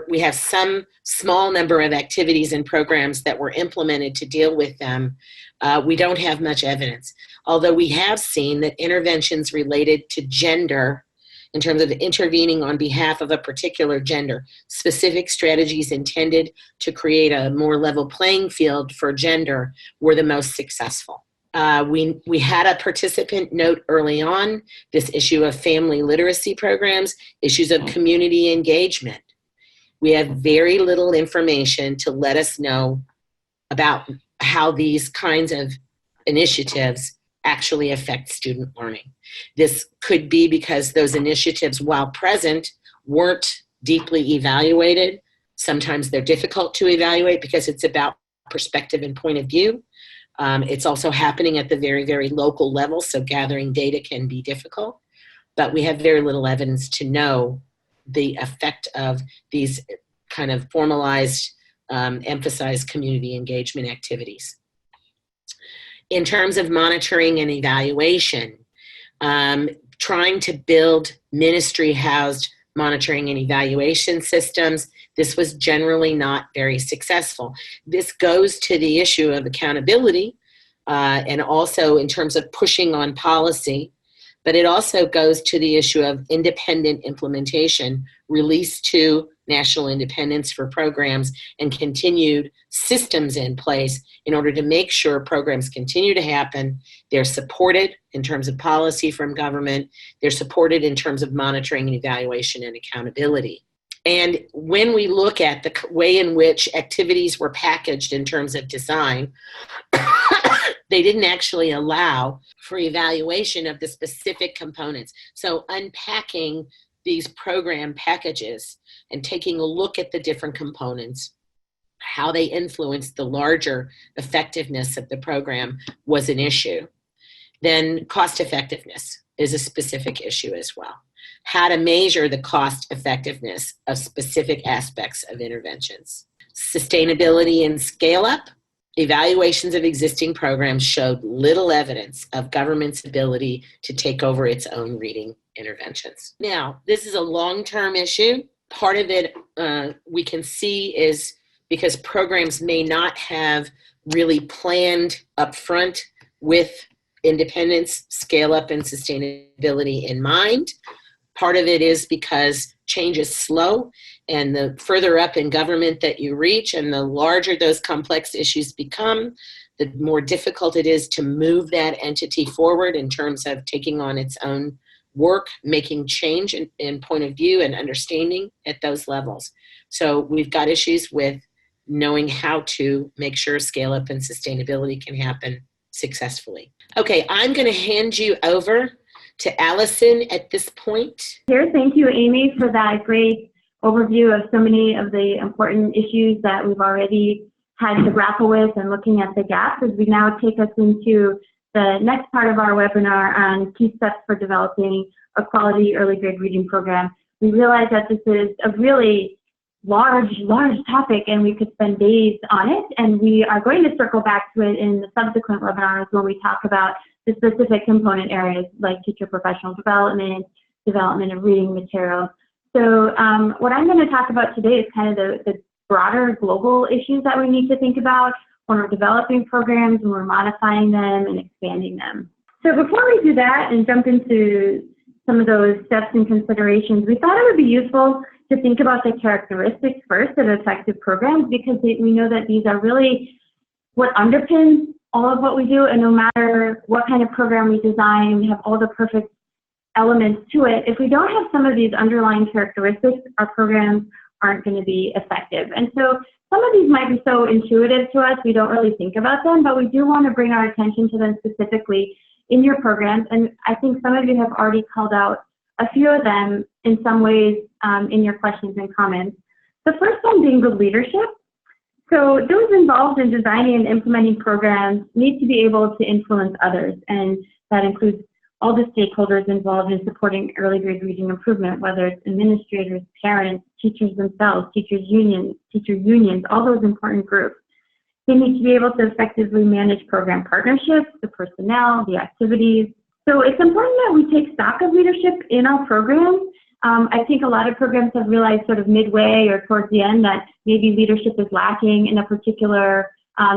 we have some small number of activities and programs that were implemented to deal with them. We don't have much evidence, although we have seen that interventions related to gender, in terms of intervening on behalf of a particular gender, specific strategies intended to create a more level playing field for gender, were the most successful. We had a participant note early on this issue of family literacy programs, issues of community engagement. We have very little information to let us know about how these kinds of initiatives actually affect student learning. This could be because those initiatives, while present, weren't deeply evaluated. Sometimes they're difficult to evaluate because it's about perspective and point of view. It's also happening at the very, very local level, so gathering data can be difficult. But we have very little evidence to know the effect of these kind of formalized, emphasized community engagement activities. In terms of monitoring and evaluation, trying to build ministry-housed monitoring and evaluation systems, this was generally not very successful. This goes to the issue of accountability and also in terms of pushing on policy, but it also goes to the issue of independent implementation, release to national independence for programs, and continued systems in place in order to make sure programs continue to happen. They're supported in terms of policy from government. They're supported in terms of monitoring and evaluation and accountability. And when we look at the way in which activities were packaged in terms of design, they didn't actually allow for evaluation of the specific components. So unpacking these program packages and taking a look at the different components, how they influence the larger effectiveness of the program was an issue. Then cost effectiveness is a specific issue as well. How to measure the cost effectiveness of specific aspects of interventions. Sustainability and scale up. Evaluations of existing programs showed little evidence of government's ability to take over its own reading interventions. Now, this is a long-term issue. Part of it we can see is because programs may not have really planned upfront with independence, scale up, and sustainability in mind. Part of it is because change is slow, and the further up in government that you reach and the larger those complex issues become, the more difficult it is to move that entity forward in terms of taking on its own work, making change in point of view and understanding at those levels. So we've got issues with knowing how to make sure scale up and sustainability can happen successfully. Okay, I'm going to hand you over to Allison at this point. Here, thank you, Amy, for that great overview of so many of the important issues that we've already had to grapple with and looking at the gaps as we now take us into the next part of our webinar on key steps for developing a quality early grade reading program. We realize that this is a really large topic and we could spend days on it, and we are going to circle back to it in the subsequent webinars when we talk about the specific component areas like teacher professional development, development of reading materials. So what I'm going to talk about today is kind of the broader global issues that we need to think about when we're developing programs, when we're modifying them and expanding them. So before we do that and jump into some of those steps and considerations, we thought it would be useful to think about the characteristics first of effective programs, because we know that these are really what underpins all of what we do, and no matter what kind of program we design, we have all the perfect elements to it. If we don't have some of these underlying characteristics, our programs aren't going to be effective. And so some of these might be so intuitive to us, we don't really think about them, but we do want to bring our attention to them specifically in your programs. And I think some of you have already called out a few of them in some ways in your questions and comments. The first one being good leadership. So those involved in designing and implementing programs need to be able to influence others, and that includes all the stakeholders involved in supporting early grade reading improvement, whether it's administrators, parents, teachers themselves, teacher unions, all those important groups. They need to be able to effectively manage program partnerships, the personnel, the activities. So it's important that we take stock of leadership in our programs. I think a lot of programs have realized sort of midway or towards the end that maybe leadership is lacking in a particular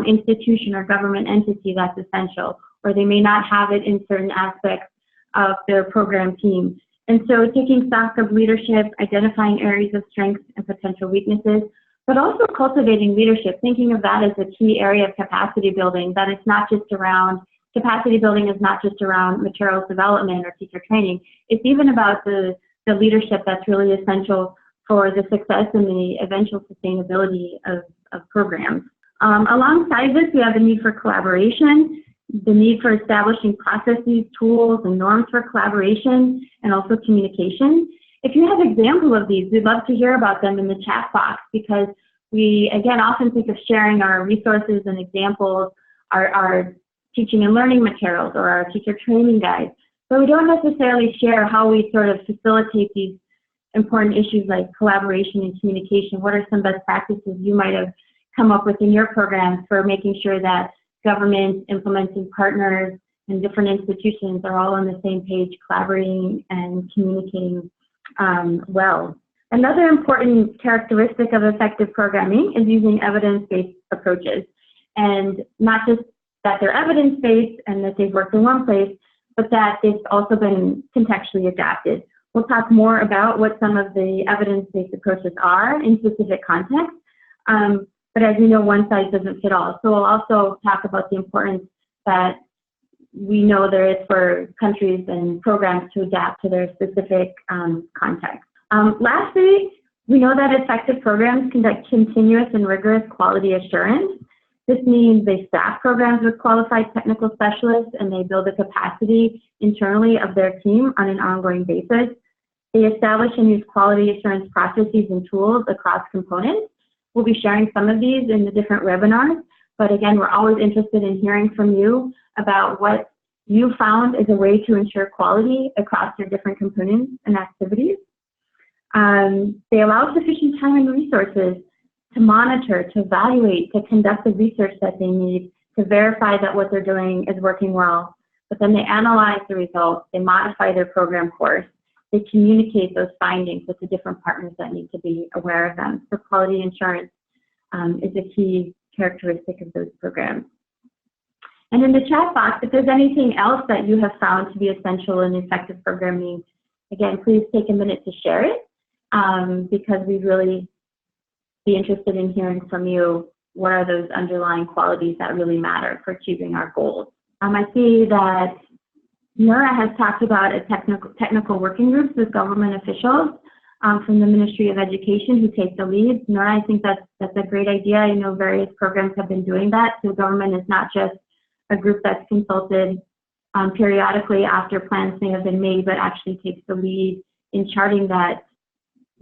institution or government entity that's essential, or they may not have it in certain aspects of their program team. And so taking stock of leadership, identifying areas of strengths and potential weaknesses, but also cultivating leadership, thinking of that as a key area of capacity building, that it's not just around, capacity building is not just around materials development or teacher training, it's even about the leadership that's really essential for the success and the eventual sustainability of programs. Alongside this, we have the need for collaboration, the need for establishing processes, tools, and norms for collaboration, and also communication. If you have examples of these, we'd love to hear about them in the chat box, because we, again, often think of sharing our resources and examples, our teaching and learning materials, or our teacher training guides, but we don't necessarily share how we sort of facilitate these important issues like collaboration and communication. What are some best practices you might have come up with in your programs for making sure that government, implementing partners, and different institutions are all on the same page, collaborating and communicating well. Another important characteristic of effective programming is using evidence-based approaches. And not just that they're evidence-based and that they've worked in one place, but that it's also been contextually adapted. We'll talk more about what some of the evidence-based approaches are in specific contexts. But as you know, one size doesn't fit all. So we'll also talk about the importance that we know there is for countries and programs to adapt to their specific context. Lastly, we know that effective programs conduct continuous and rigorous quality assurance. This means they staff programs with qualified technical specialists, and they build the capacity internally of their team on an ongoing basis. They establish and use quality assurance processes and tools across components. We'll be sharing some of these in the different webinars, but again, we're always interested in hearing from you about what you found as a way to ensure quality across your different components and activities. They allow sufficient time and resources to monitor, to evaluate, to conduct the research that they need to verify that what they're doing is working well. But then they analyze the results, they modify their program course, they communicate those findings with the different partners that need to be aware of them. So quality assurance is a key characteristic of those programs. And in the chat box, if there's anything else that you have found to be essential in effective programming, again, please take a minute to share it, because we'd really be interested in hearing from you what are those underlying qualities that really matter for achieving our goals. I see that Nora has talked about a technical working groups with government officials from the Ministry of Education who take the lead. Nora, I think that's a great idea. I know various programs have been doing that. So government is not just a group that's consulted periodically after plans may have been made, but actually takes the lead in charting that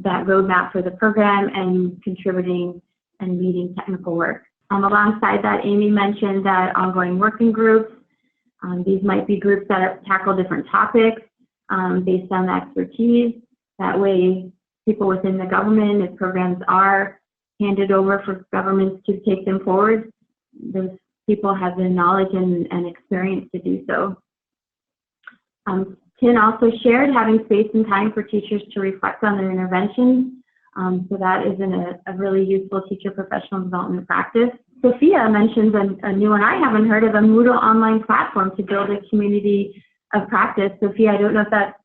roadmap for the program and contributing and leading technical work. Alongside that, Amy mentioned that ongoing working groups. These might be groups that tackle different topics based on expertise. That way, people within the government, if programs are handed over for governments to take them forward, those people have the knowledge and experience to do so. Tin also shared having space and time for teachers to reflect on their interventions. So that is a really useful teacher professional development practice. Sophia mentions a new one I haven't heard of, a Moodle online platform to build a community of practice. Sophia, I don't know if that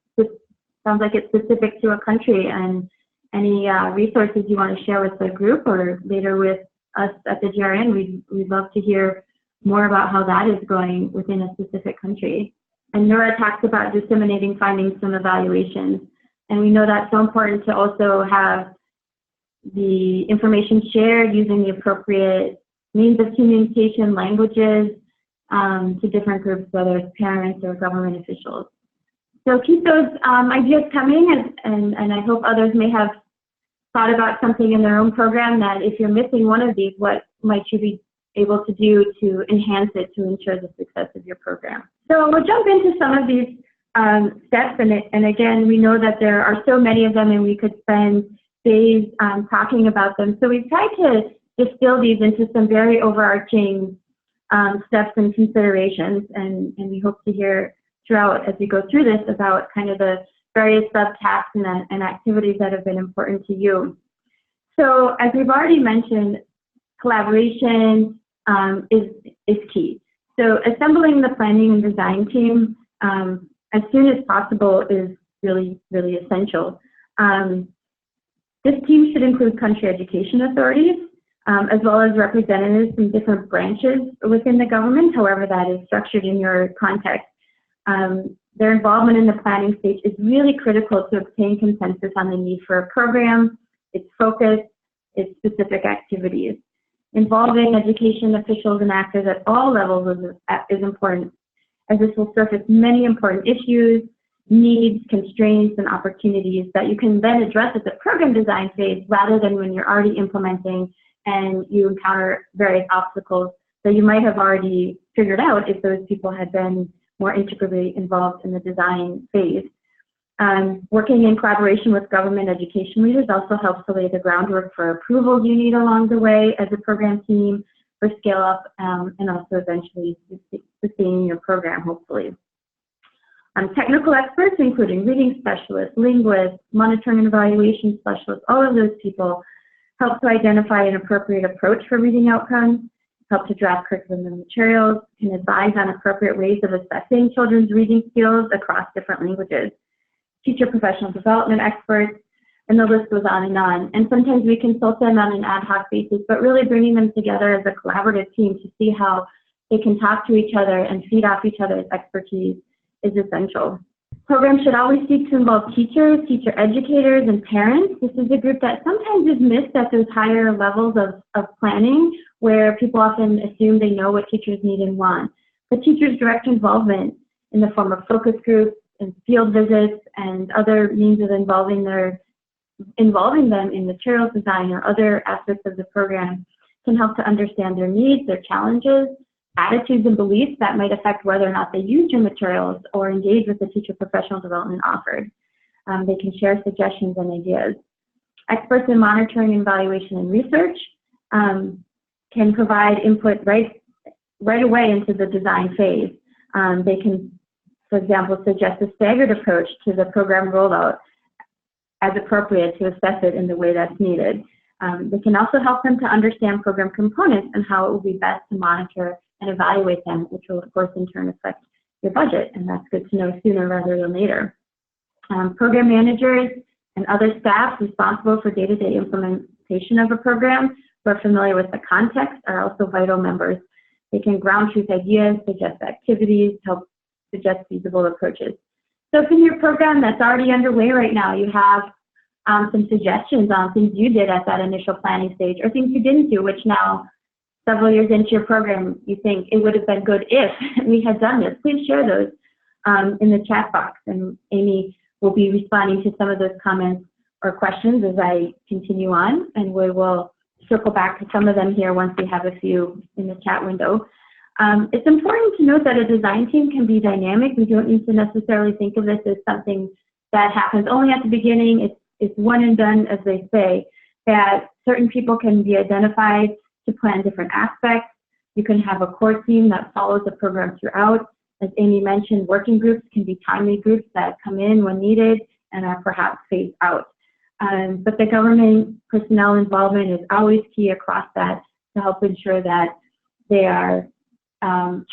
sounds like it's specific to a country, and any resources you want to share with the group or later with us at the GRN, we'd love to hear more about how that is going within a specific country. And Nora talks about disseminating findings from evaluations. And we know that's so important to also have the information shared using the appropriate means of communication, languages, to different groups, whether it's parents or government officials. So keep those ideas coming, and I hope others may have thought about something in their own program that if you're missing one of these, what might you be able to do to enhance it to ensure the success of your program. So we'll jump into some of these steps, and again, we know that there are so many of them and we could spend days talking about them. So we've tried to distill these into some very overarching steps and considerations, and we hope to hear throughout as we go through this about kind of the various subtasks and activities that have been important to you. So as we've already mentioned, collaboration is key. So assembling the planning and design team as soon as possible is really, really essential. This team should include country education authorities, as well as representatives from different branches within the government, however that is structured in your context. Their involvement in the planning stage is really critical to obtain consensus on the need for a program, its focus, its specific activities. Involving education officials and actors at all levels is important, as this will surface many important issues, needs, constraints, and opportunities that you can then address at the program design phase rather than when you're already implementing and you encounter various obstacles that you might have already figured out if those people had been more integrally involved in the design phase. Working in collaboration with government education leaders also helps to lay the groundwork for approvals you need along the way as a program team for scale up and also eventually sustaining your program, hopefully. Technical experts, including reading specialists, linguists, monitoring and evaluation specialists, all of those people help to identify an appropriate approach for reading outcomes, help to draft curriculum and materials, can advise on appropriate ways of assessing children's reading skills across different languages. Teacher professional development experts, and the list goes on. And sometimes we consult them on an ad hoc basis, but really bringing them together as a collaborative team to see how they can talk to each other and feed off each other's expertise is essential. Programs should always seek to involve teachers, teacher educators, and parents. This is a group that sometimes is missed at those higher levels of planning, where people often assume they know what teachers need and want. But teachers' direct involvement in the form of focus groups and field visits and other means of involving them in materials design or other aspects of the program can help to understand their needs, their challenges, attitudes and beliefs that might affect whether or not they use your materials or engage with the teacher professional development offered. They can share suggestions and ideas. Experts in monitoring, evaluation, and research can provide input right away into the design phase. They can, for example, suggest a staggered approach to the program rollout as appropriate to assess it in the way that's needed. They can also help them to understand program components and how it will be best to monitor and evaluate them, which will, of course, in turn affect your budget, and that's good to know sooner rather than later. Program managers and other staff responsible for day-to-day implementation of a program who are familiar with the context are also vital members. They can ground truth ideas, suggest activities, help suggest feasible approaches. So if in your program that's already underway right now, you have some suggestions on things you did at that initial planning stage or things you didn't do, which now, several years into your program, you think it would have been good if we had done this, please share those in the chat box. And Amy will be responding to some of those comments or questions as I continue on, and we will circle back to some of them here once we have a few in the chat window. It's important to note that a design team can be dynamic. We don't need to necessarily think of this as something that happens only at the beginning. It's one and done, as they say, that certain people can be identified to plan different aspects. You can have a core team that follows the program throughout. As Amy mentioned, working groups can be timely groups that come in when needed and are perhaps phased out. But the government personnel involvement is always key across that to help ensure that they are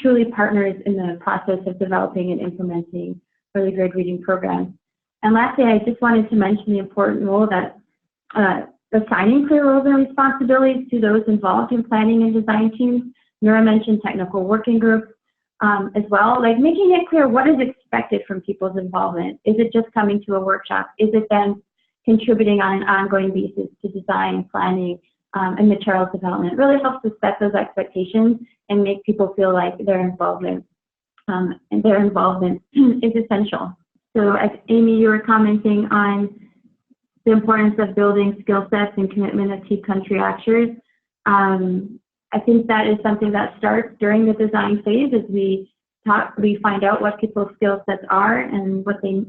truly partners in the process of developing and implementing early grade reading programs. And lastly, I just wanted to mention the important role that assigning clear roles and responsibilities to those involved in planning and design teams mentioned technical working groups as well, like making it clear what is expected from people's involvement. Is it just coming to a workshop? Is it then contributing on an ongoing basis to design, planning, and materials development? It really helps to set those expectations and make people feel like their involvement is essential. So as Amy, you were commenting on the importance of building skill sets and commitment of key country actors. I think that is something that starts during the design phase as we find out what people's skill sets are and what they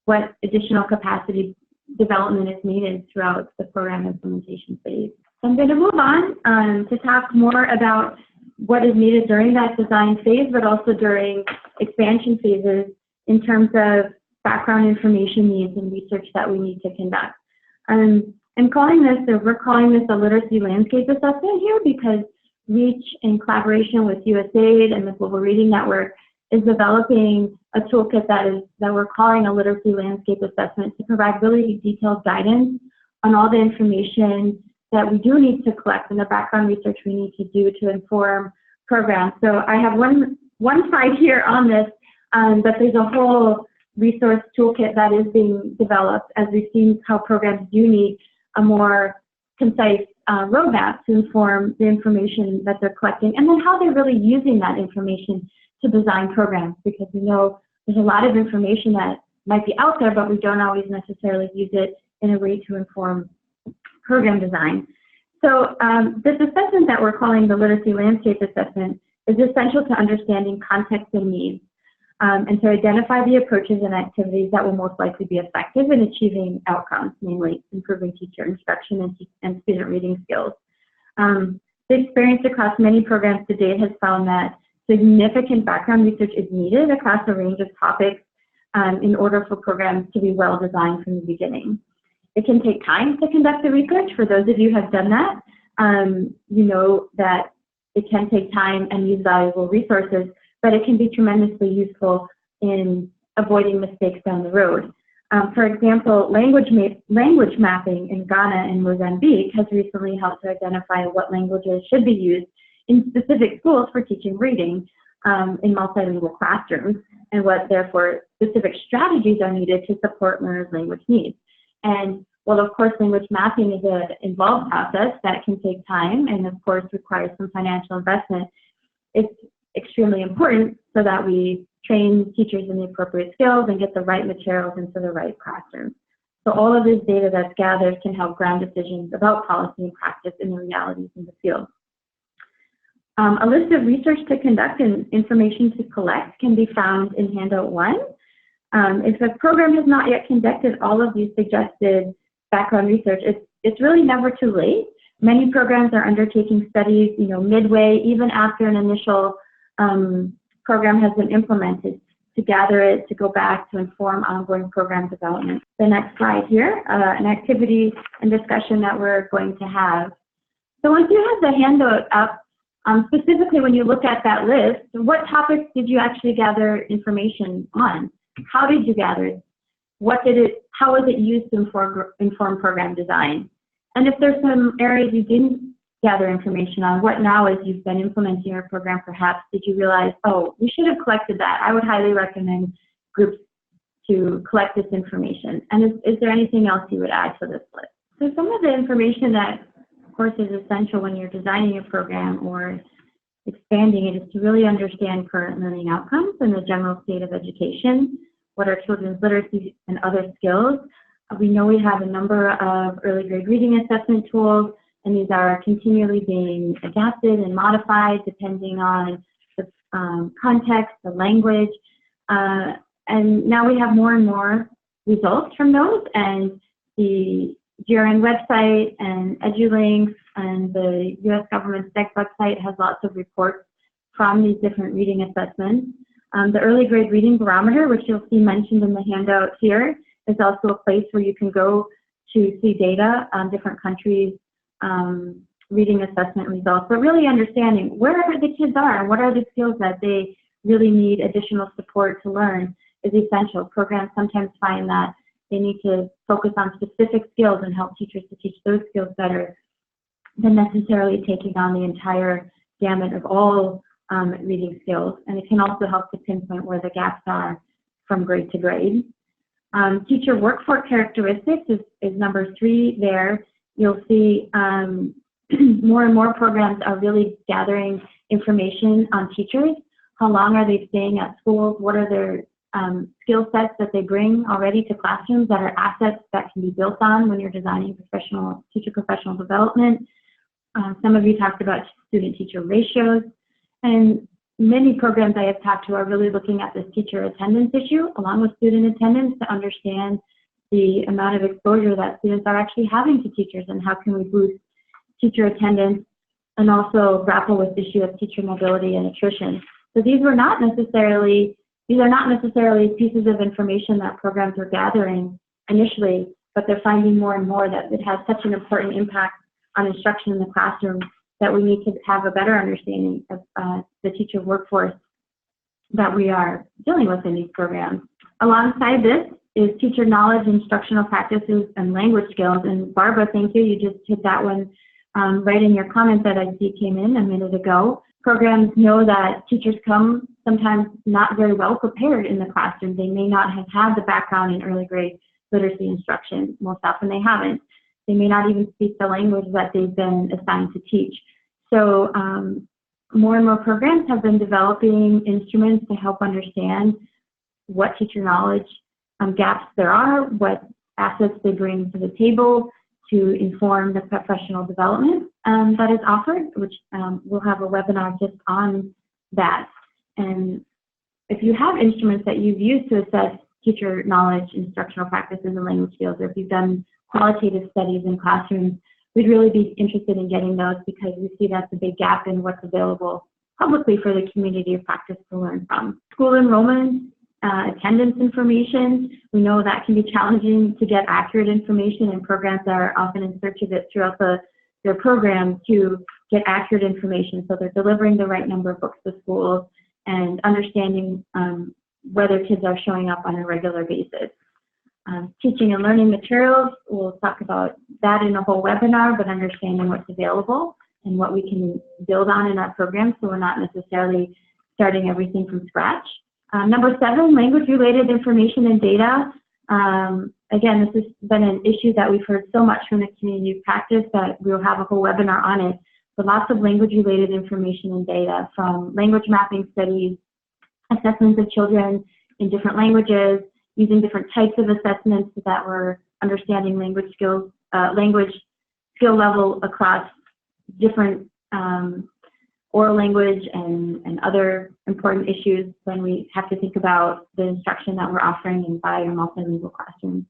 what additional capacity development is needed throughout the program implementation phase. So I'm going to move on to talk more about what is needed during that design phase, but also during expansion phases in terms of background information needs and research that we need to conduct. I'm calling this, or we're calling this a literacy landscape assessment here because REACH, in collaboration with USAID and the Global Reading Network, is developing a toolkit that we're calling a literacy landscape assessment to provide really detailed guidance on all the information that we do need to collect and the background research we need to do to inform programs. So I have one slide here on this, but there's a whole resource toolkit that is being developed as we've seen how programs do need a more concise roadmap to inform the information that they're collecting and then how they're really using that information to design programs, because we know there's a lot of information that might be out there, but we don't always necessarily use it in a way to inform program design. So this assessment that we're calling the literacy landscape assessment is essential to understanding context and needs, and to identify the approaches and activities that will most likely be effective in achieving outcomes, namely improving teacher instruction and student reading skills. The experience across many programs to date has found that significant background research is needed across a range of topics in order for programs to be well designed from the beginning. It can take time to conduct the research. For those of you who have done that, you know that it can take time and use valuable resources, but it can be tremendously useful in avoiding mistakes down the road. For example, language mapping in Ghana and Mozambique has recently helped to identify what languages should be used in specific schools for teaching reading in multilingual classrooms, and what therefore specific strategies are needed to support learners' language needs. And while of course language mapping is an involved process that can take time and of course requires some financial investment, it's extremely important so that we train teachers in the appropriate skills and get the right materials into the right classrooms. So all of this data that's gathered can help ground decisions about policy and practice in the realities in the field. A list of research to conduct and information to collect can be found in handout 1. If a program has not yet conducted all of these suggested background research, it's really never too late. Many programs are undertaking studies, midway, even after an initial program has been implemented, to gather it, to go back to inform ongoing program development. The next slide here, an activity and discussion that we're going to have. So once you have the handout up, specifically when you look at that list, what topics did you actually gather information on? How did you gather it? How was it used to inform program design? And if there's some areas you didn't gather information on, what now as you've been implementing your program perhaps did you realize, oh, we should have collected that? I would highly recommend groups to collect this information. And is there anything else you would add to this list? So some of the information that of course is essential when you're designing a program or expanding it is to really understand current learning outcomes and the general state of education, what are children's literacy and other skills. We know we have a number of early grade reading assessment tools, and these are continually being adapted and modified depending on the context, the language, and now we have more and more results from those, and the GRN website and EduLinks and the U.S. government STEC website has lots of reports from these different reading assessments. The early grade reading barometer, which you'll see mentioned in the handout here, is also a place where you can go to see data on different countries' reading assessment results, but really understanding where the kids are and what are the skills that they really need additional support to learn is essential. Programs sometimes find that they need to focus on specific skills and help teachers to teach those skills better than necessarily taking on the entire gamut of all reading skills. And it can also help to pinpoint where the gaps are from grade to grade. Teacher workforce characteristics is number 3 there. You'll see more and more programs are really gathering information on teachers. How long are they staying at schools? What are their skill sets that they bring already to classrooms that are assets that can be built on when you're designing teacher professional development? Some of you talked about student-teacher ratios, and many programs I have talked to are really looking at this teacher attendance issue along with student attendance to understand the amount of exposure that students are actually having to teachers and how can we boost teacher attendance and also grapple with the issue of teacher mobility and attrition. So these are not necessarily pieces of information that programs are gathering initially, but they're finding more and more that it has such an important impact on instruction in the classroom that we need to have a better understanding of the teacher workforce that we are dealing with in these programs. Alongside this is teacher knowledge, instructional practices, and language skills. And Barbara, thank you. You just hit that one right in your comments that I see came in a minute ago. Programs know that teachers come sometimes not very well prepared in the classroom. They may not have had the background in early grade literacy instruction. Most often they haven't. They may not even speak the language that they've been assigned to teach. So more and more programs have been developing instruments to help understand what teacher knowledge gaps there are, what assets they bring to the table to inform the professional development that is offered, which we'll have a webinar just on that. And if you have instruments that you've used to assess teacher knowledge, instructional practices, and language skills, or if you've done qualitative studies in classrooms, we'd really be interested in getting those because we see that's a big gap in what's available publicly for the community of practice to learn from. School enrollment, attendance information, we know that can be challenging to get accurate information, and programs are often in search of it throughout their program to get accurate information so they're delivering the right number of books to schools and understanding whether kids are showing up on a regular basis. Teaching and learning materials, we'll talk about that in a whole webinar, but understanding what's available and what we can build on in our program so we're not necessarily starting everything from scratch. Number 7, language-related information and data. Again, this has been an issue that we've heard so much from the community of practice that we'll have a whole webinar on it. So lots of language-related information and data from language mapping studies, assessments of children in different languages, using different types of assessments so that we're understanding language skills, language skill level across different oral language and other important issues when we have to think about the instruction that we're offering in bi or multilingual classrooms.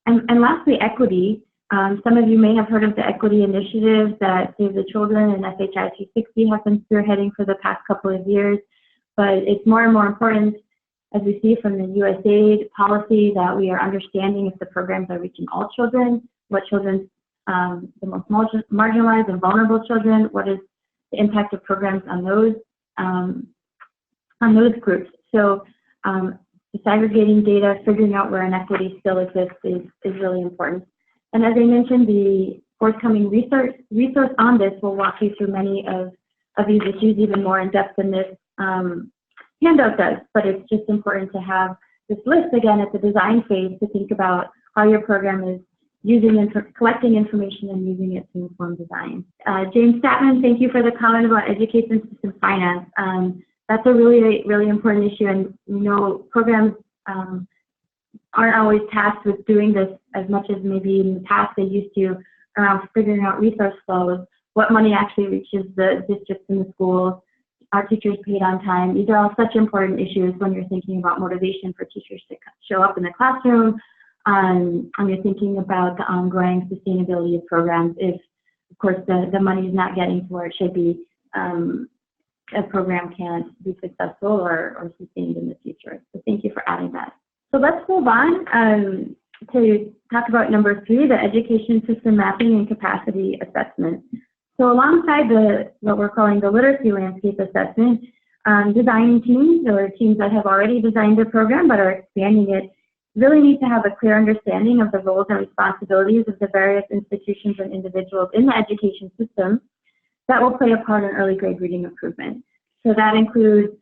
And lastly, equity. Some of you may have heard of the equity initiative that Save the Children and SHI 260 have been spearheading for the past couple of years, but it's more and more important as we see from the USAID policy that we are understanding if the programs are reaching all children, what children, the most marginalized and vulnerable children, what is the impact of programs on those groups. So disaggregating data, figuring out where inequity still exists is really important. And as I mentioned, the forthcoming resource on this will walk you through many of these issues even more in depth than this handout does, but it's just important to have this list again at the design phase to think about how your program is collecting information and using it to inform design. James Statman, thank you for the comment about education system finance. That's a really, really important issue, and we know programs aren't always tasked with doing this as much as maybe in the past they used to around figuring out resource flows, what money actually reaches the districts and the schools, are teachers paid on time. These are all such important issues when you're thinking about motivation for teachers to show up in the classroom, and you're thinking about the ongoing sustainability of programs if, of course, the money is not getting to where it should be, a program can't be successful or sustained in the future. So thank you for adding that. So let's move on to talk about number 3, the education system mapping and capacity assessment. So alongside what we're calling the literacy landscape assessment, design teams or teams that have already designed their program but are expanding it really need to have a clear understanding of the roles and responsibilities of the various institutions and individuals in the education system that will play a part in early grade reading improvement. So that includes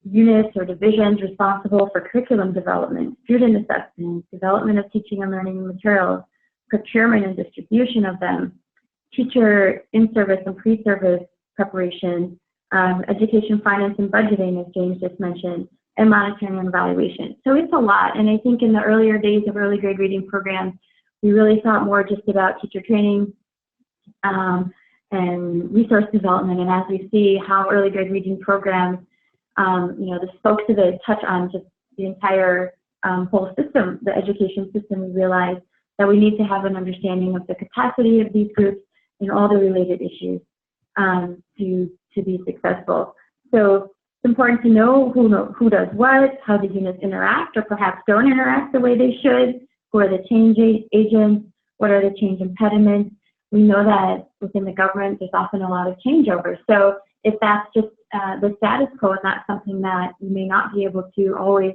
units or divisions responsible for curriculum development, student assessment, development of teaching and learning materials, procurement and distribution of them, teacher in-service and pre-service preparation, education finance and budgeting, as James just mentioned, and monitoring and evaluation. So it's a lot, and I think in the earlier days of early grade reading programs, we really thought more just about teacher training and resource development, and as we see how early grade reading programs, the spokes of it touch on just the entire whole system, the education system, we realize that we need to have an understanding of the capacity of these groups and all the related issues to be successful. So it's important to know who does what, how the units interact or perhaps don't interact the way they should, who are the change agents, what are the change impediments. We know that within the government there's often a lot of changeover. So if that's just the status quo and not something that you may not be able to always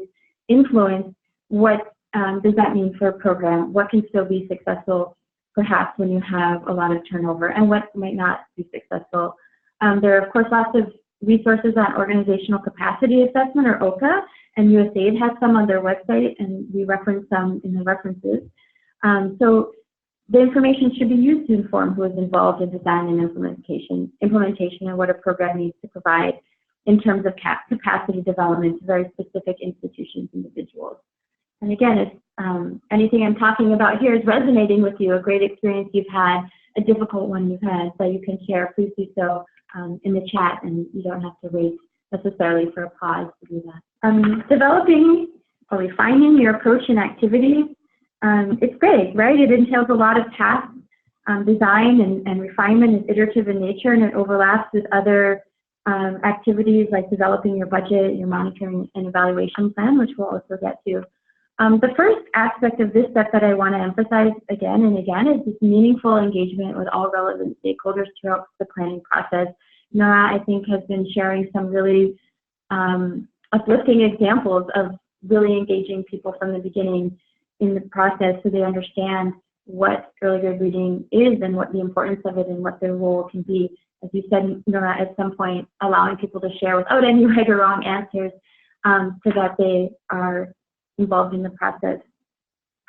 influence, what does that mean for a program? What can still be successful perhaps when you have a lot of turnover, and what might not be successful? There are, of course, lots of resources on organizational capacity assessment, or OCA, and USAID has some on their website, and we reference some in the references. So the information should be used to inform who is involved in design and implementation and what a program needs to provide in terms of capacity development to very specific institutions and individuals. And again, if anything I'm talking about here is resonating with you, a great experience you've had, a difficult one you've had that you can share, please do so in the chat, and you don't have to wait necessarily for a pause to do that. Developing or refining your approach and activities, it's great, right? It entails a lot of tasks. Design and refinement is iterative in nature, and it overlaps with other activities like developing your budget, your monitoring and evaluation plan, which we'll also get to. The first aspect of this step that I want to emphasize again and again is this meaningful engagement with all relevant stakeholders throughout the planning process. Nora, I think, has been sharing some really uplifting examples of really engaging people from the beginning in the process so they understand what early grade reading is and what the importance of it and what their role can be. As you said, Nora, at some point, allowing people to share without any right or wrong answers so that they are involved in the process.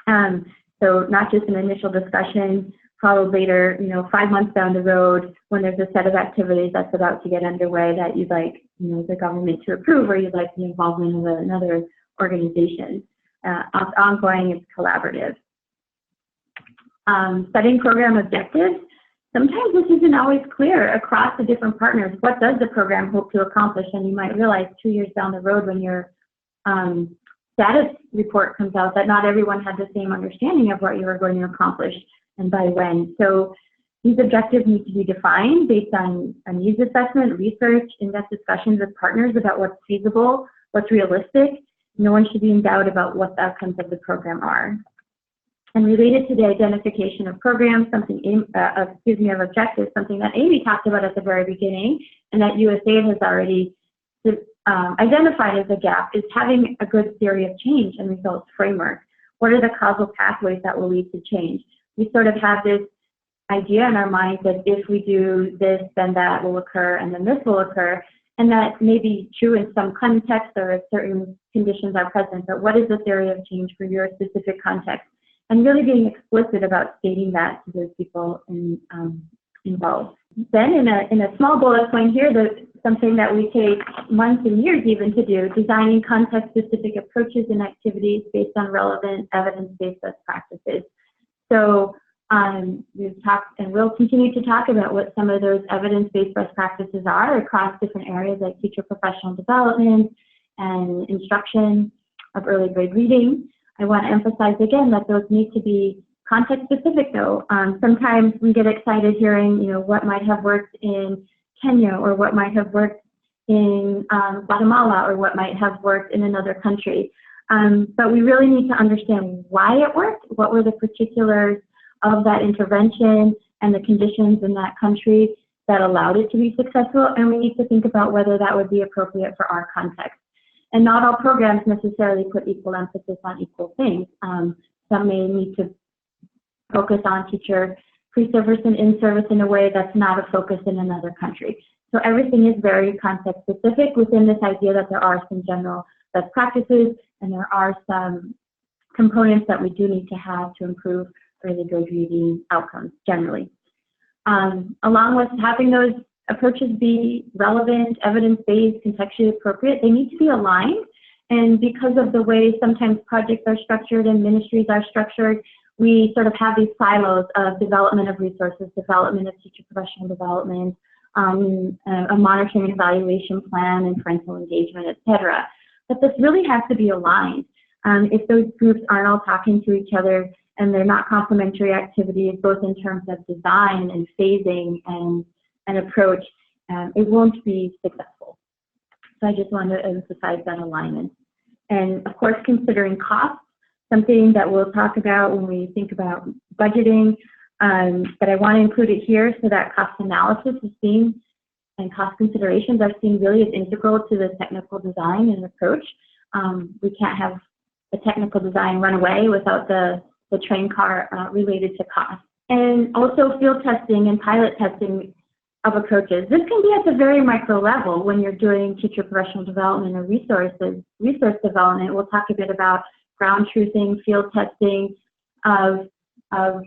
So not just an initial discussion, followed later, 5 months down the road when there's a set of activities that's about to get underway that you'd like, the government to approve, or you'd like the involvement of another organization. It's ongoing, it's collaborative. Setting program objectives. Sometimes this isn't always clear across the different partners. What does the program hope to accomplish? And you might realize 2 years down the road when your status report comes out that not everyone had the same understanding of what you were going to accomplish and by when. So these objectives need to be defined based on a needs assessment, research, in-depth discussions with partners about what's feasible, what's realistic. No one should be in doubt about what the outcomes of the program are. And related to the identification of programs, of objectives, something that Amy talked about at the very beginning, and that USAID has already identified as a gap, is having a good theory of change and results framework. What are the causal pathways that will lead to change? We sort of have this idea in our minds that if we do this, then that will occur, and then this will occur, and that may be true in some context or if certain conditions are present, but what is the theory of change for your specific context? And really being explicit about stating that to those people involved. Then in a small bullet point here, something that we take months and years even to do, designing context-specific approaches and activities based on relevant evidence-based best practices. So we've talked and we'll continue to talk about what some of those evidence-based best practices are across different areas like teacher professional development and instruction of early grade reading. I want to emphasize again that those need to be context-specific though. Sometimes we get excited hearing, what might have worked in Kenya or what might have worked in Guatemala or what might have worked in another country. But we really need to understand why it worked, what were the particulars of that intervention and the conditions in that country that allowed it to be successful, and we need to think about whether that would be appropriate for our context. And not all programs necessarily put equal emphasis on equal things. Some may need to focus on teacher pre-service and in-service in a way that's not a focus in another country. So everything is very context specific within this idea that there are some general best practices and there are some components that we do need to have to improve early grade reading outcomes generally. Along with having those approaches be relevant, evidence-based, contextually appropriate, they need to be aligned. And because of the way sometimes projects are structured and ministries are structured, we sort of have these silos of development of resources, development of teacher professional development, a monitoring and evaluation plan, and parental engagement, et cetera. But this really has to be aligned. If those groups aren't all talking to each other and they're not complementary activities, both in terms of design and phasing and approach, it won't be successful. So I just want to emphasize that alignment. And of course, considering costs, something that we'll talk about when we think about budgeting, but I want to include it here so that cost analysis is seen and cost considerations are seen really as integral to the technical design and approach. We can't have the technical design run away without the train car related to cost. And also field testing and pilot testing of approaches. This can be at the very micro level when you're doing teacher professional development or resource development. We'll talk a bit about ground truthing, field testing of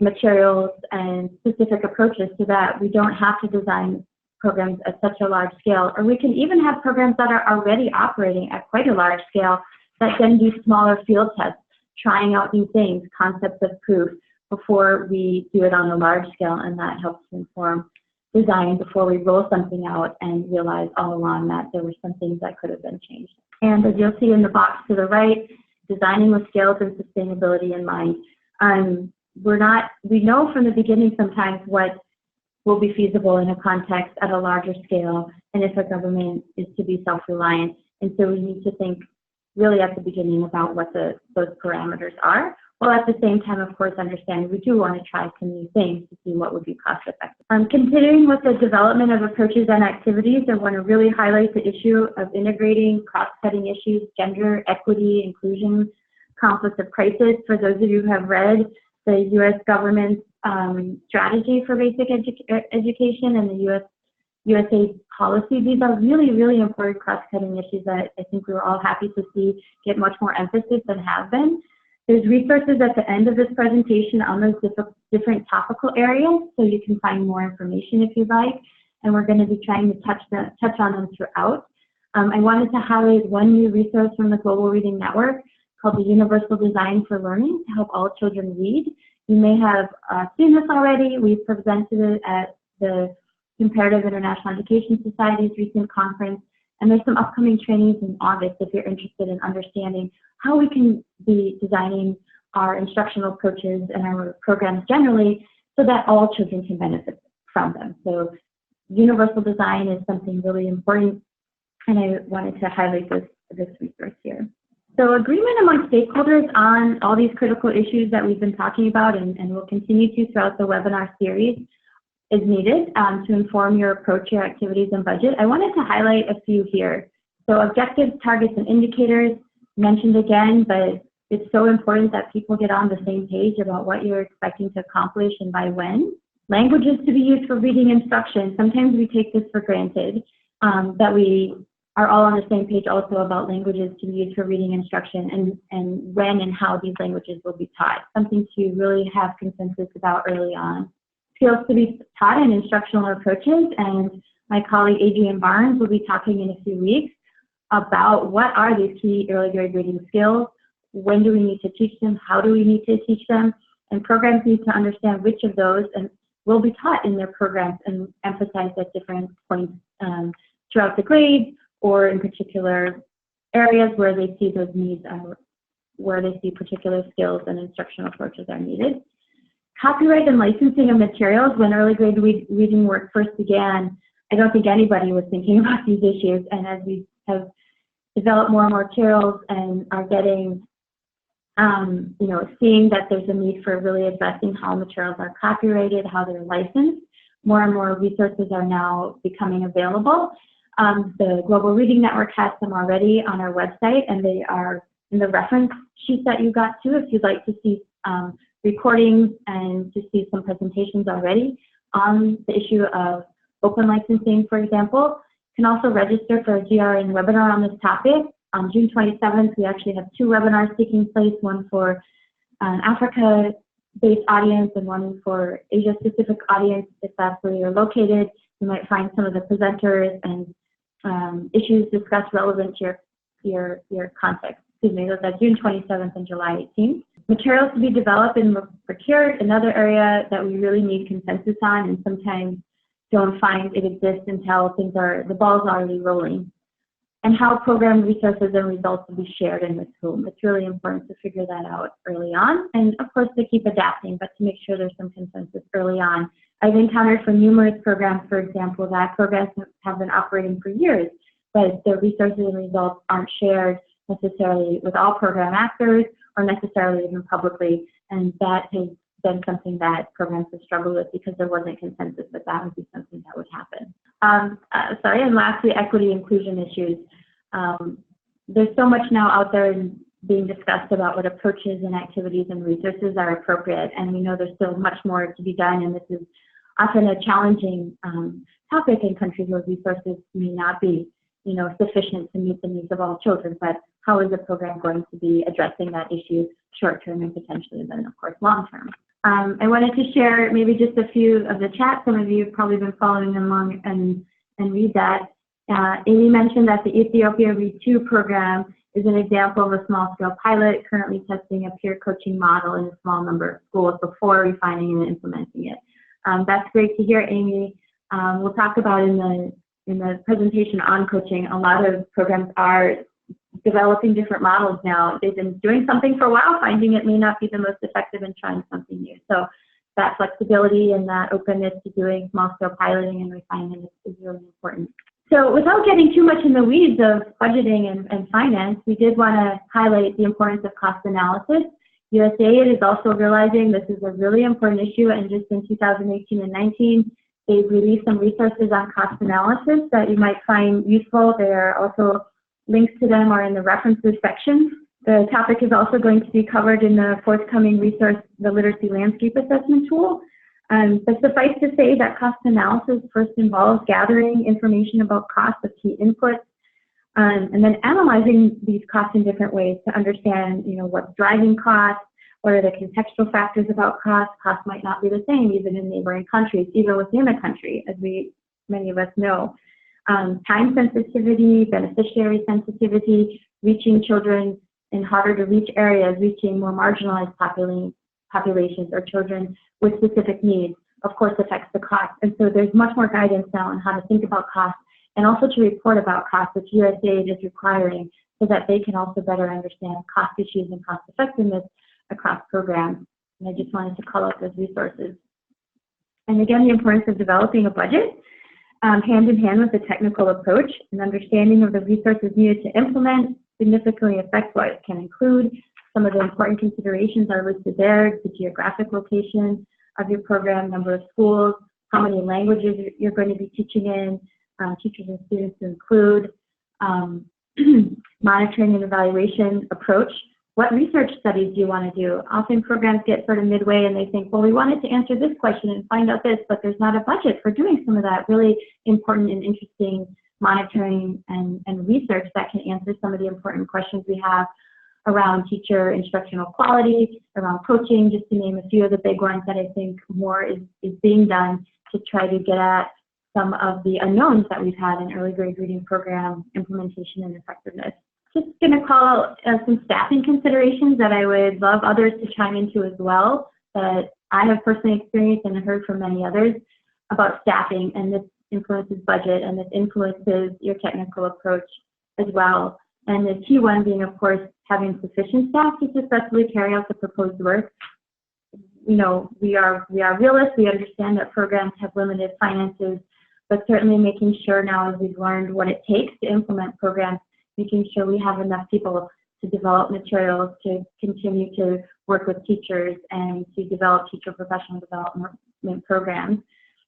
materials and specific approaches so that we don't have to design programs at such a large scale. Or we can even have programs that are already operating at quite a large scale that then do smaller field tests, trying out new things, concepts of proof, before we do it on a large scale, and that helps to inform design before we roll something out and realize all along that there were some things that could have been changed. And as you'll see in the box to the right, designing with scales and sustainability in mind. We know from the beginning sometimes what will be feasible in a context at a larger scale, and if a government is to be self-reliant. And so we need to think really at the beginning about what those parameters are, while at the same time, of course, understanding we do want to try some new things to see what would be cost effective. Continuing with the development of approaches and activities, I want to really highlight the issue of integrating cross-cutting issues, gender, equity, inclusion, conflict of crisis. For those of you who have read the U.S. government's strategy for basic education and the USAID policy, these are really, really important cross-cutting issues that I think we were all happy to see get much more emphasis than have been. There's resources at the end of this presentation on those different topical areas, so you can find more information if you'd like, and we're going to be trying to touch on them throughout. I wanted to highlight one new resource from the Global Reading Network called the Universal Design for Learning to help all children read. You may have seen this already. We've presented it at the Comparative International Education Society's recent conference, and there's some upcoming trainings in August if you're interested in understanding how we can be designing our instructional approaches and our programs generally so that all children can benefit from them. So universal design is something really important, and I wanted to highlight this resource here. So agreement among stakeholders on all these critical issues that we've been talking about and will continue to throughout the webinar series is needed to inform your approach, your activities, and budget. I wanted to highlight a few here. So objectives, targets, and indicators, mentioned again, but it's so important that people get on the same page about what you're expecting to accomplish and by when. Languages to be used for reading instruction. Sometimes we take this for granted, that we are all on the same page also about languages to be used for reading instruction and when and how these languages will be taught. Something to really have consensus about early on. Skills to be taught in instructional approaches, and my colleague Adrienne Barnes will be talking in a few weeks about what are these key early grade reading skills, when do we need to teach them, how do we need to teach them, and programs need to understand which of those and will be taught in their programs and emphasized at different points throughout the grade or in particular areas where they see those needs, where they see particular skills and instructional approaches are needed. Copyright and licensing of materials. When early grade reading work first began, I don't think anybody was thinking about these issues, and as we have developed more and more materials and are getting, seeing that there's a need for really addressing how materials are copyrighted, how they're licensed, more and more resources are now becoming available. The Global Reading Network has some already on our website, and they are in the reference sheet that you got to if you'd like to see recordings and to see some presentations already on the issue of open licensing, for example. You can also register for a GRN webinar on this topic. On June 27th, we actually have 2 webinars taking place, one for an Africa-based audience and one for Asia-Pacific audience. If that's where you're located, you might find some of the presenters and issues discussed relevant to your context. Excuse me, those are June 27th and July 18th. Materials to be developed and procured, another area that we really need consensus on, and sometimes don't find it exists until the ball's already rolling. And how program resources and results will be shared and with whom. It's really important to figure that out early on, and of course to keep adapting, but to make sure there's some consensus early on. I've encountered for numerous programs, for example, that programs have been operating for years, but the resources and results aren't shared necessarily with all program actors or necessarily even publicly, and that has been something that programs have struggled with because there wasn't consensus that that would be something that would happen. And lastly, equity inclusion issues. There's so much now out there being discussed about what approaches and activities and resources are appropriate, and we know there's still much more to be done, and this is often a challenging topic in countries where resources may not be sufficient to meet the needs of all children, but how is the program going to be addressing that issue short-term and potentially then, of course, long-term? I wanted to share maybe just a few of the chats. Some of you have probably been following along and read that. Amy mentioned that the Ethiopia Read 2 program is an example of a small-scale pilot currently testing a peer coaching model in a small number of schools before refining and implementing it. That's great to hear, Amy. We'll talk about in the presentation on coaching, a lot of programs are developing different models now. They've been doing something for a while, finding it may not be the most effective, and trying something new. So that flexibility and that openness to doing small-scale piloting and refinement is really important. So without getting too much in the weeds of budgeting and finance, we did want to highlight the importance of cost analysis. USAID is also realizing this is a really important issue, and just in 2018 and 19, they've released some resources on cost analysis that you might find useful. There are also links to them are in the references section. The topic is also going to be covered in the forthcoming resource, the Literacy Landscape Assessment Tool. But suffice to say that cost analysis first involves gathering information about costs of key inputs, and then analyzing these costs in different ways to understand, what's driving costs, what are the contextual factors about costs. Costs might not be the same even in neighboring countries, even within a country, as many of us know. Time sensitivity, beneficiary sensitivity, reaching children in harder to reach areas, reaching more marginalized populations or children with specific needs, of course, affects the cost. And so there's much more guidance now on how to think about costs and also to report about costs, which USAID is requiring, so that they can also better understand cost issues and cost effectiveness across programs. And I just wanted to call out those resources. And again, the importance of developing a budget hand in hand with the technical approach, and understanding of the resources needed to implement significantly affects what it can include. Some of the important considerations are listed there: the geographic location of your program, number of schools, how many languages you're going to be teaching in, teachers and students to include, monitoring and evaluation approach. What research studies do you want to do? Often programs get sort of midway and they think, well, we wanted to answer this question and find out this, but there's not a budget for doing some of that really important and interesting monitoring and research that can answer some of the important questions we have around teacher instructional quality, around coaching, just to name a few of the big ones that I think more is being done to try to get at some of the unknowns that we've had in early grade reading program implementation and effectiveness. Just going to call out some staffing considerations that I would love others to chime into as well, that I have personally experienced and heard from many others about staffing, and this influences budget, and this influences your technical approach as well. And the key one being, of course, having sufficient staff to successfully carry out the proposed work. We are realists. We understand that programs have limited finances, but certainly making sure now, as we've learned what it takes to implement programs, making sure we have enough people to develop materials, to continue to work with teachers, and to develop teacher professional development programs.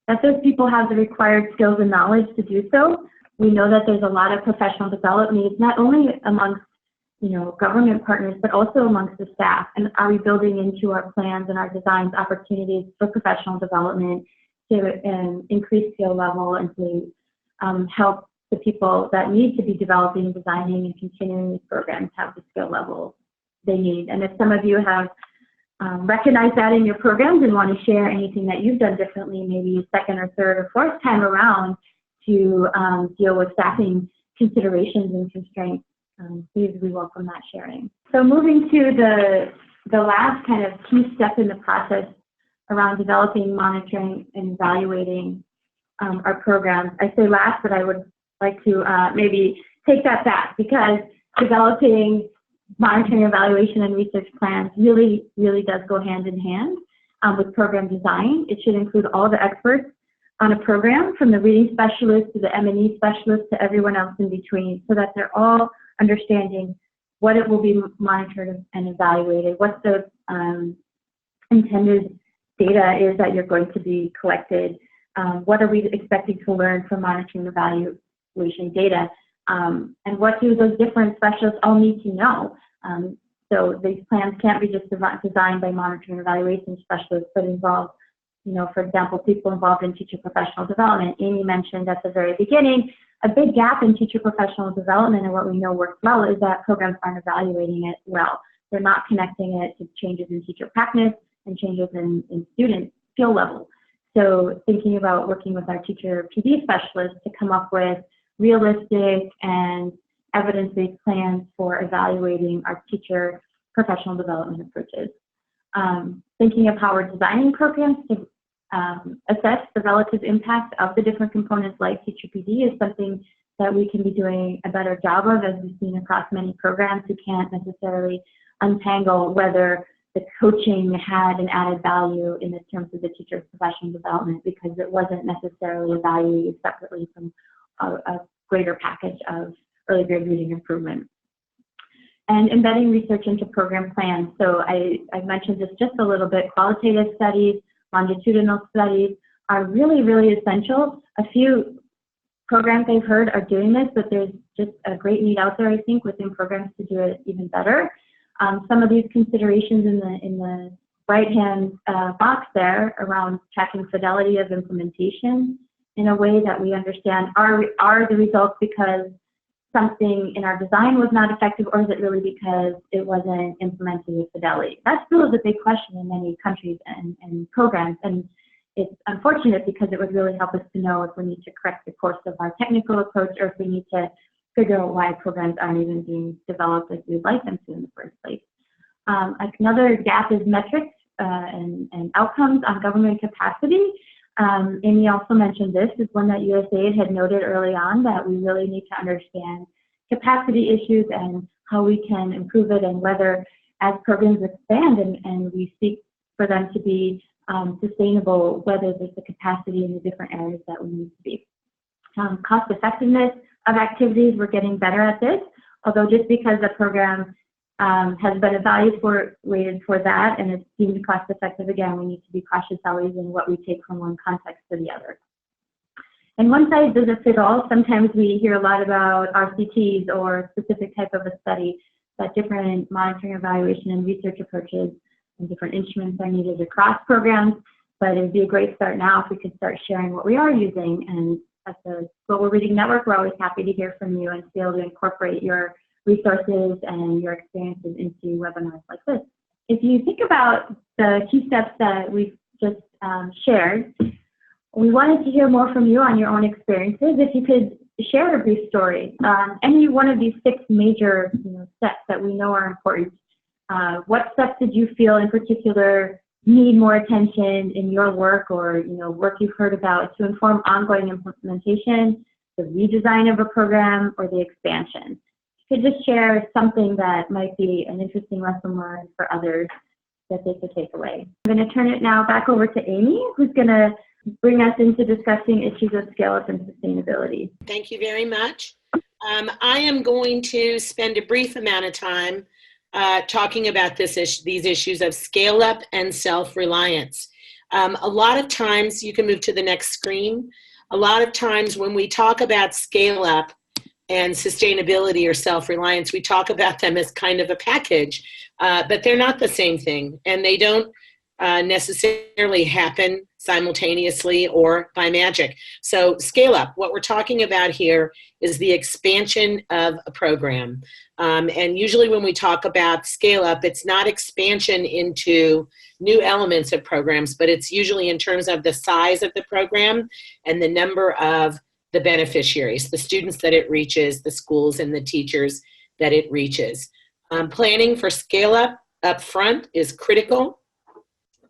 That those people have the required skills and knowledge to do so. We know that there's a lot of professional development needs, not only amongst government partners, but also amongst the staff. And are we building into our plans and our designs opportunities for professional development to increase skill level and to help the people that need to be developing, designing, and continuing these programs have the skill level they need. And if some of you have recognized that in your programs and want to share anything that you've done differently, maybe second or third or fourth time around to deal with staffing considerations and constraints, please, we welcome that sharing. So moving to the last kind of key step in the process around developing, monitoring, and evaluating our programs. I say last, but I would like to maybe take that back, because developing, monitoring, evaluation, and research plans really does go hand in hand with program design. It should include all the experts on a program, from the reading specialist to the M&E specialist to everyone else in between, so that they're all understanding what it will be monitored and evaluated, what the intended data is that you're going to be collected, what are we expecting to learn from monitoring evaluation data, and what do those different specialists all need to know. So these plans can't be just designed by monitoring evaluation specialists, but involve, for example, people involved in teacher professional development. Amy mentioned at the very beginning, a big gap in teacher professional development, and what we know works well is that programs aren't evaluating it well. They're not connecting it to changes in teacher practice and changes in student skill level. So thinking about working with our teacher PD specialists to come up with realistic and evidence-based plans for evaluating our teacher professional development approaches. Thinking of how we're designing programs to assess the relative impact of the different components like teacher PD is something that we can be doing a better job of, as we've seen across many programs. We can't necessarily untangle whether the coaching had an added value in the terms of the teacher's professional development, because it wasn't necessarily evaluated separately from a greater package of early grade reading improvement. And embedding research into program plans. So I mentioned this just a little bit. Qualitative studies, longitudinal studies are really essential. A few programs I've heard are doing this, but there's just a great need out there, I think, within programs to do it even better. Some of these considerations in the right-hand box there around tracking fidelity of implementation in a way that we understand, are the results because something in our design was not effective, or is it really because it wasn't implemented with fidelity? That still is a big question in many countries and programs, and it's unfortunate because it would really help us to know if we need to correct the course of our technical approach, or if we need to figure out why programs aren't even being developed as we'd like them to in the first place. Another gap is metrics and outcomes on government capacity. Amy also mentioned this is one that USAID had noted early on, that we really need to understand capacity issues and how we can improve it, and whether as programs expand and we seek for them to be sustainable, whether there's the capacity in the different areas that we need to be. Cost effectiveness of activities, we're getting better at this, although just because the program has been evaluated for that and it's deemed cost effective, again, we need to be cautious always in what we take from one context to the other. And one size doesn't fit all. Sometimes we hear a lot about RCTs or a specific type of a study, but different monitoring, evaluation, and research approaches and different instruments are needed across programs. But it would be a great start now if we could start sharing what we are using. And at the Global Reading Network, we're always happy to hear from you and to be able to incorporate your resources and your experiences into webinars like this. If you think about the key steps that we've just shared, we wanted to hear more from you on your own experiences. If you could share a brief story, any one of these 6 major steps that we know are important. What steps did you feel in particular need more attention in your work, or work you've heard about to inform ongoing implementation, the redesign of a program, or the expansion? Could just share something that might be an interesting lesson learned for others that they could take away. I'm going to turn it now back over to Amy, who's going to bring us into discussing issues of scale-up and sustainability. Thank you very much. I am going to spend a brief amount of time talking about these issues of scale-up and self-reliance. A lot of times, you can move to the next screen. a lot of times when we talk about scale up and sustainability or self-reliance, we talk about them as kind of a package, but they're not the same thing, and they don't necessarily happen simultaneously or by magic. So scale up, what we're talking about here is the expansion of a program. And usually when we talk about scale up, it's not expansion into new elements of programs, but it's usually in terms of the size of the program and the number of the beneficiaries, the students that it reaches, the schools and the teachers that it reaches. Planning for scale up front is critical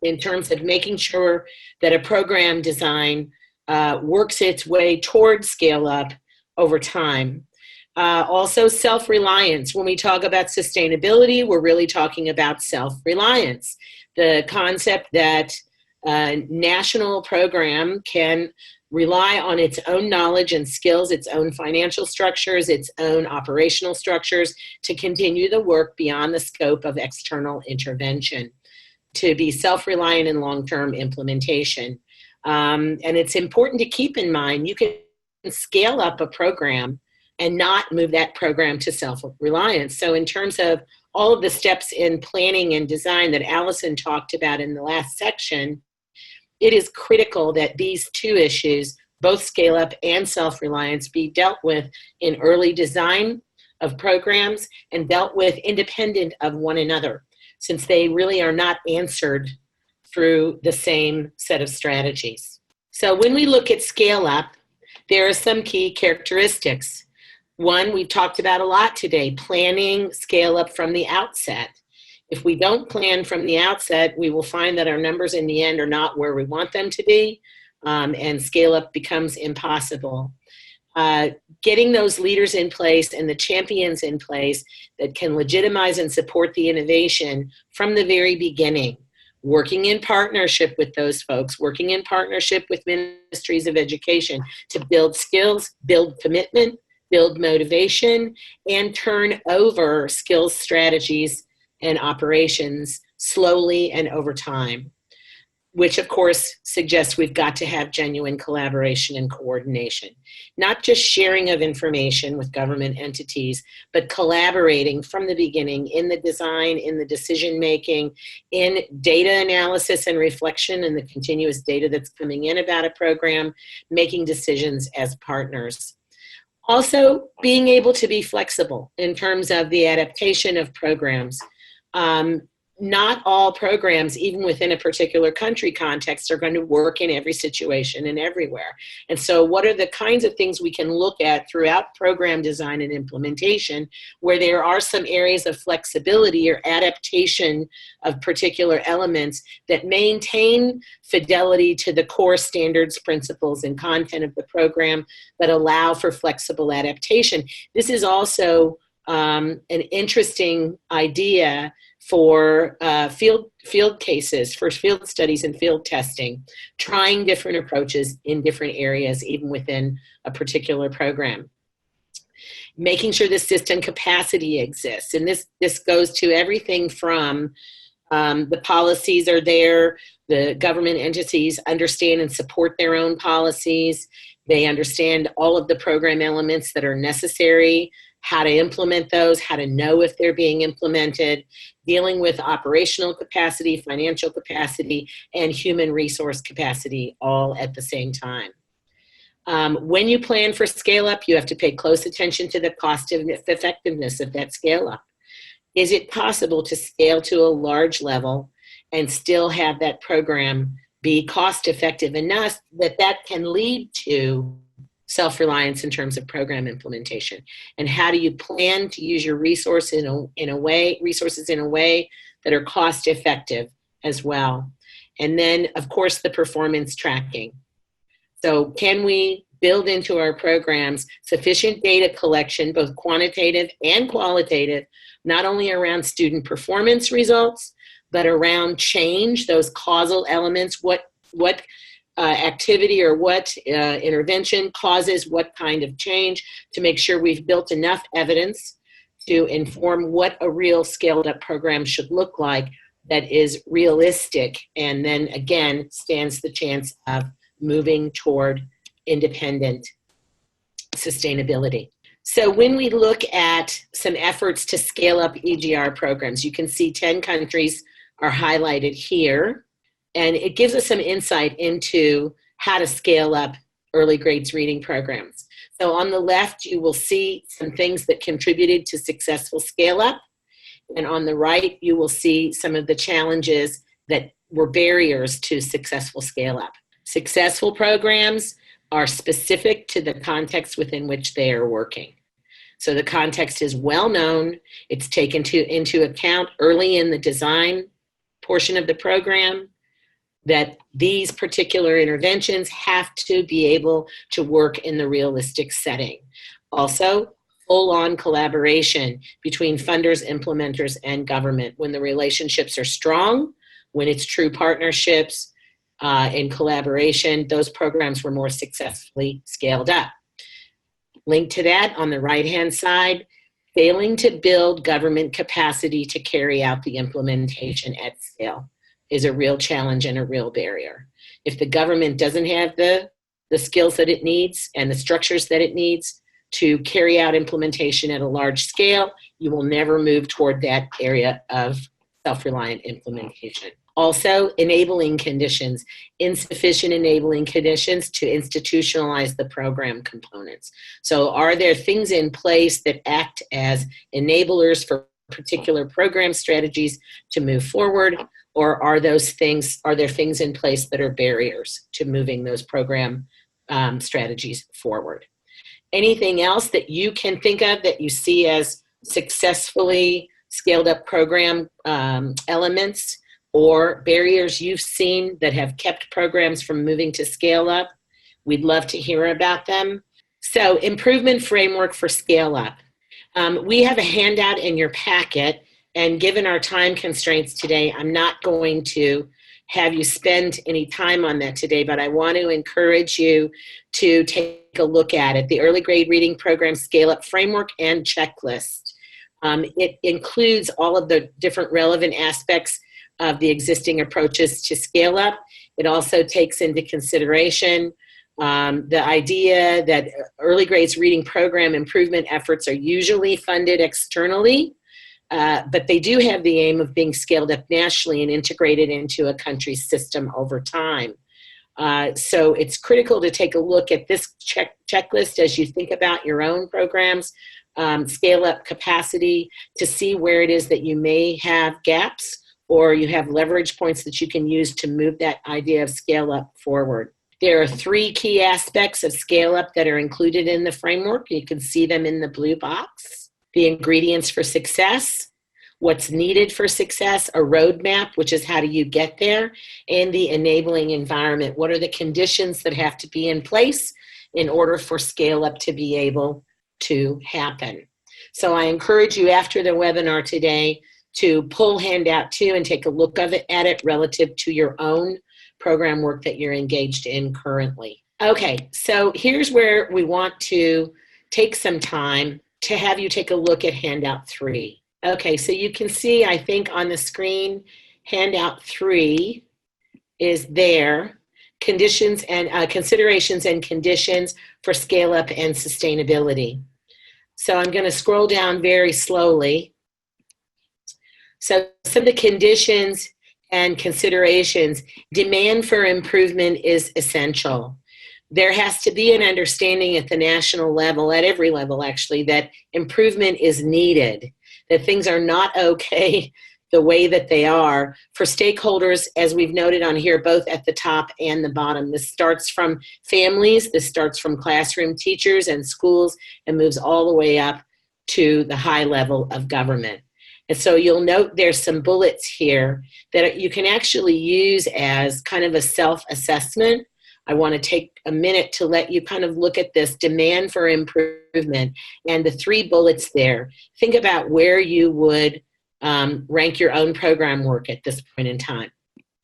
in terms of making sure that a program design works its way towards scale up over time. Also self-reliance. When we talk about sustainability, we're really talking about self-reliance. The concept that a national program can rely on its own knowledge and skills, its own financial structures, its own operational structures to continue the work beyond the scope of external intervention, to be self-reliant in long-term implementation. And it's important to keep in mind, you can scale up a program and not move that program to self-reliance. So in terms of all of the steps in planning and design that Allison talked about in the last section, it is critical that these two issues, both scale up and self-reliance, be dealt with in early design of programs and dealt with independent of one another, since they really are not answered through the same set of strategies. So when we look at scale up, there are some key characteristics. One, we've talked about a lot today, planning scale up from the outset. If we don't plan from the outset, we will find that our numbers in the end are not where we want them to be, and scale up becomes impossible. Getting those leaders in place and the champions in place that can legitimize and support the innovation from the very beginning, working in partnership with those folks, working in partnership with ministries of education to build skills, build commitment, build motivation, and turn over skills, strategies, and operations slowly and over time, which of course suggests we've got to have genuine collaboration and coordination. Not just sharing of information with government entities, but collaborating from the beginning in the design, in the decision-making, in data analysis and reflection, and the continuous data that's coming in about a program, making decisions as partners. Also, being able to be flexible in terms of the adaptation of programs. Not all programs, even within a particular country context, are going to work in every situation and everywhere. And so what are the kinds of things we can look at throughout program design and implementation where there are some areas of flexibility or adaptation of particular elements that maintain fidelity to the core standards, principles, and content of the program, but allow for flexible adaptation. This is also an interesting idea for field cases, for field studies and field testing, trying different approaches in different areas, even within a particular program. Making sure the system capacity exists. And this goes to everything from the policies are there, the government entities understand and support their own policies, they understand all of the program elements that are necessary, how to implement those, how to know if they're being implemented, dealing with operational capacity, financial capacity, and human resource capacity all at the same time. When you plan for scale up, you have to pay close attention to the cost effectiveness of that scale up. Is it possible to scale to a large level and still have that program be cost effective enough that that can lead to self-reliance in terms of program implementation? And how do you plan to use your resources in a way that are cost effective as well? And then, of course, the performance tracking. So can we build into our programs sufficient data collection, both quantitative and qualitative, not only around student performance results, but around change, those causal elements, what activity or what intervention causes what kind of change, to make sure we've built enough evidence to inform what a real scaled up program should look like that is realistic, and then again stands the chance of moving toward independent sustainability. So when we look at some efforts to scale up EGR programs, you can see 10 countries are highlighted here, and it gives us some insight into how to scale up early grades reading programs. So on the left, you will see some things that contributed to successful scale up, and on the right, you will see some of the challenges that were barriers to successful scale up. Successful programs are specific to the context within which they are working. So the context is well known. It's taken into account early in the design portion of the program that these particular interventions have to be able to work in the realistic setting. Also, full-on collaboration between funders, implementers, and government. When the relationships are strong, when it's true partnerships, in collaboration, those programs were more successfully scaled up. Linked to that, on the right-hand side, failing to build government capacity to carry out the implementation at scale is a real challenge and a real barrier. If the government doesn't have the skills that it needs and the structures that it needs to carry out implementation at a large scale, you will never move toward that area of self-reliant implementation. Also, enabling conditions, insufficient enabling conditions to institutionalize the program components. So are there things in place that act as enablers for particular program strategies to move forward, or are there things in place that are barriers to moving those program strategies forward? Anything else that you can think of that you see as successfully scaled up program elements or barriers you've seen that have kept programs from moving to scale up? We'd love to hear about them. So, improvement framework for scale up. We have a handout in your packet, and given our time constraints today, I'm not going to have you spend any time on that today, but I want to encourage you to take a look at it. The Early Grade Reading Program Scale Up Framework and Checklist. It includes all of the different relevant aspects of the existing approaches to scale up. It also takes into consideration the idea that early grades reading program improvement efforts are usually funded externally, but they do have the aim of being scaled up nationally and integrated into a country's system over time. So it's critical to take a look at this checklist as you think about your own programs, scale up capacity, to see where it is that you may have gaps or you have leverage points that you can use to move that idea of scale up forward. There are 3 key aspects of scale up that are included in the framework. You can see them in the blue box. The ingredients for success, what's needed for success, a roadmap, which is how do you get there, and the enabling environment. What are the conditions that have to be in place in order for scale up to be able to happen? So I encourage you after the webinar today to pull handout 2 and take a look at it relative to your own program work that you're engaged in currently. Okay, so here's where we want to take some time to have you take a look at handout 3. Okay, so you can see, I think on the screen, handout 3 is there. Conditions and considerations and conditions for scale up and sustainability. So I'm going to scroll down very slowly. So some of the conditions and considerations, demand for improvement is essential. There has to be an understanding at the national level, at every level actually, that improvement is needed, that things are not okay the way that they are. For stakeholders, as we've noted on here, both at the top and the bottom, this starts from families, this starts from classroom teachers and schools, and moves all the way up to the high level of government. And so you'll note there's some bullets here that you can actually use as kind of a self-assessment. I want to take a minute to let you kind of look at this demand for improvement and the 3 bullets there. Think about where you would rank your own program work at this point in time.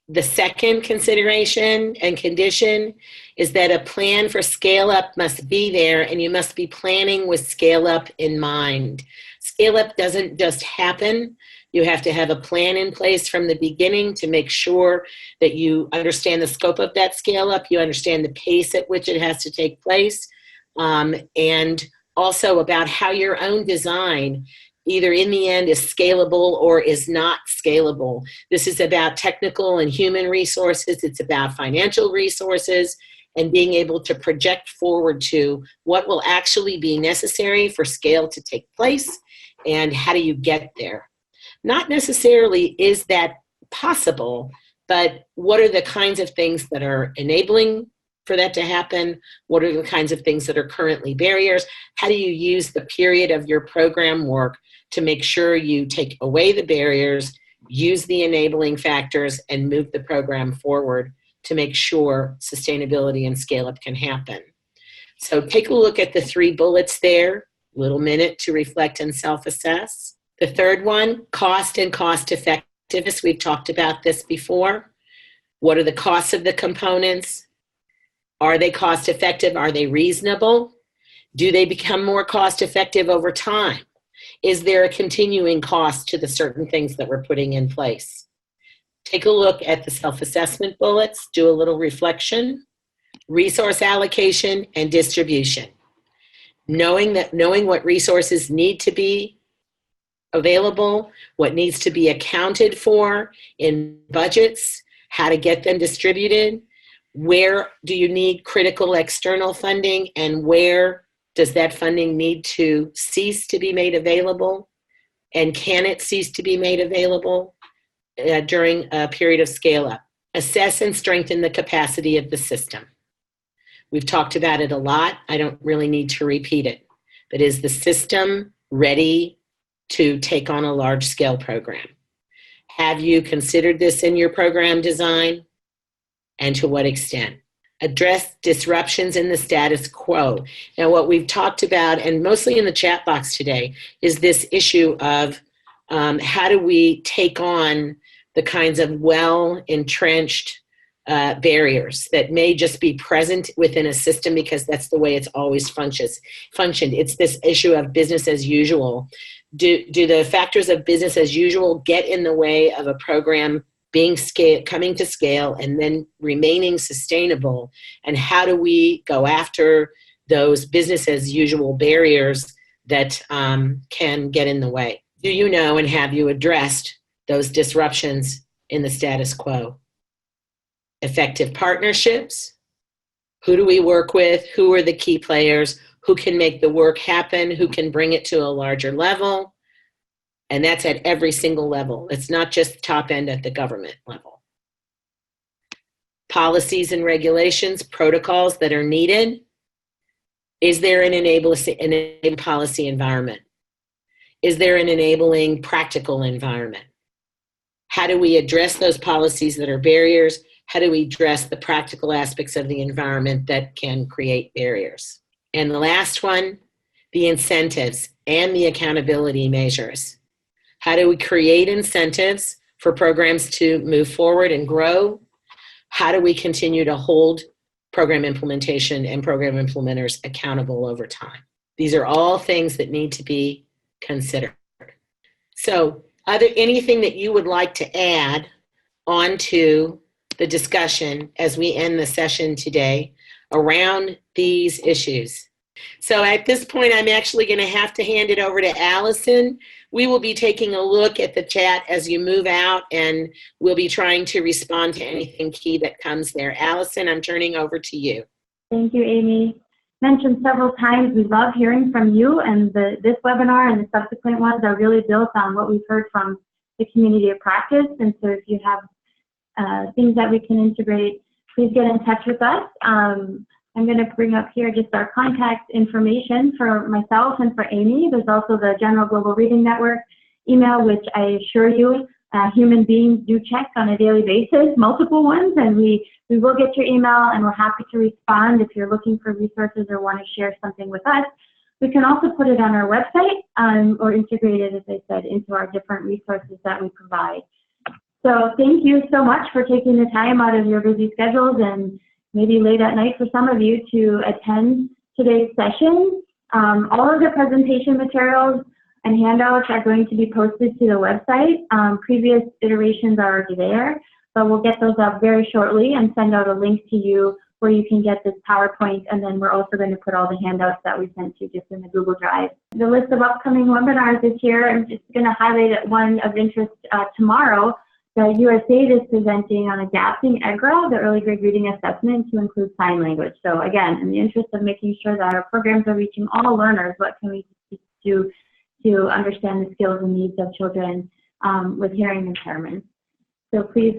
The second consideration and condition is that a plan for scale up must be there, and you must be planning with scale up in mind. Scale up doesn't just happen. You have to have a plan in place from the beginning to make sure that you understand the scope of that scale up, you understand the pace at which it has to take place, and also about how your own design either in the end is scalable or is not scalable. This is about technical and human resources. It's about financial resources and being able to project forward to what will actually be necessary for scale to take place and how do you get there. Not necessarily is that possible, but what are the kinds of things that are enabling for that to happen? What are the kinds of things that are currently barriers? How do you use the period of your program work to make sure you take away the barriers, use the enabling factors, and move the program forward to make sure sustainability and scale-up can happen? So take a look at the 3 bullets there, little minute to reflect and self-assess. The third one, cost and cost effectiveness. We've talked about this before. What are the costs of the components? Are they cost effective? Are they reasonable? Do they become more cost effective over time? Is there a continuing cost to the certain things that we're putting in place? Take a look at the self-assessment bullets, do a little reflection, resource allocation and distribution. Knowing what resources need to be available, what needs to be accounted for in budgets, how to get them distributed, where do you need critical external funding, and where does that funding need to cease to be made available, and can it cease to be made available during a period of scale-up? Assess and strengthen the capacity of the system. We've talked about it a lot. I don't really need to repeat it. But is the system ready to take on a large-scale program? Have you considered this in your program design? And to what extent? Address disruptions in the status quo. Now, what we've talked about, and mostly in the chat box today, is this issue of how do we take on the kinds of well-entrenched barriers that may just be present within a system because that's the way it's always functioned. It's this issue of business as usual. Do the factors of business as usual get in the way of a program coming to scale and then remaining sustainable? And how do we go after those business as usual barriers that can get in the way? Do you know and have you addressed those disruptions in the status quo? Effective partnerships. Who do we work with? Who are the key players? Who can make the work happen? Who can bring it to a larger level? And that's at every single level. It's not just top end at the government level. Policies and regulations, protocols that are needed. Is there an enabling policy environment? Is there an enabling practical environment? How do we address those policies that are barriers? How do we address the practical aspects of the environment that can create barriers? And the last one, the incentives and the accountability measures. How do we create incentives for programs to move forward and grow? How do we continue to hold program implementation and program implementers accountable over time? These are all things that need to be considered. So, anything that you would like to add onto the discussion as we end the session today around these issues? So at this point, I'm actually going to have to hand it over to Allison. We will be taking a look at the chat as you move out, and we'll be trying to respond to anything key that comes there. Allison, I'm turning over to you. Thank you, Amy. Mentioned several times, we love hearing from you, and this webinar and the subsequent ones are really built on what we've heard from the community of practice. And so if you have things that we can integrate, please get in touch with us. I'm going to bring up here just our contact information for myself and for Amy. There's also the General Global Reading Network email, which I assure you human beings do check on a daily basis, multiple ones, and we will get your email, and we're happy to respond if you're looking for resources or want to share something with us. We can also put it on our website or integrate it, as I said, into our different resources that we provide. So thank you so much for taking the time out of your busy schedules and maybe late at night for some of you to attend today's session. All of the presentation materials and handouts are going to be posted to the website. Previous iterations are already there, but we'll get those up very shortly and send out a link to you where you can get this PowerPoint, and then we're also going to put all the handouts that we sent you just in the Google Drive. The list of upcoming webinars is here. I'm just going to highlight one of interest tomorrow. The USAID is presenting on adapting EGRA, the early grade reading assessment, to include sign language. So again, in the interest of making sure that our programs are reaching all learners, what can we do to understand the skills and needs of children with hearing impairments? So please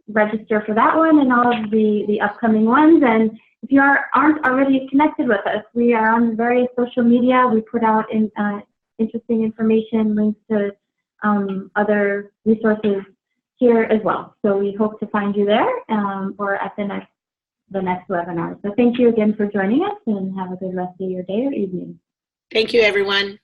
register for that one and all of the upcoming ones. And if you aren't already connected with us, we are on various social media. We put out interesting information, links to other resources here as well. So we hope to find you there or at the next webinar. So thank you again for joining us, and have a good rest of your day or evening. Thank you, everyone.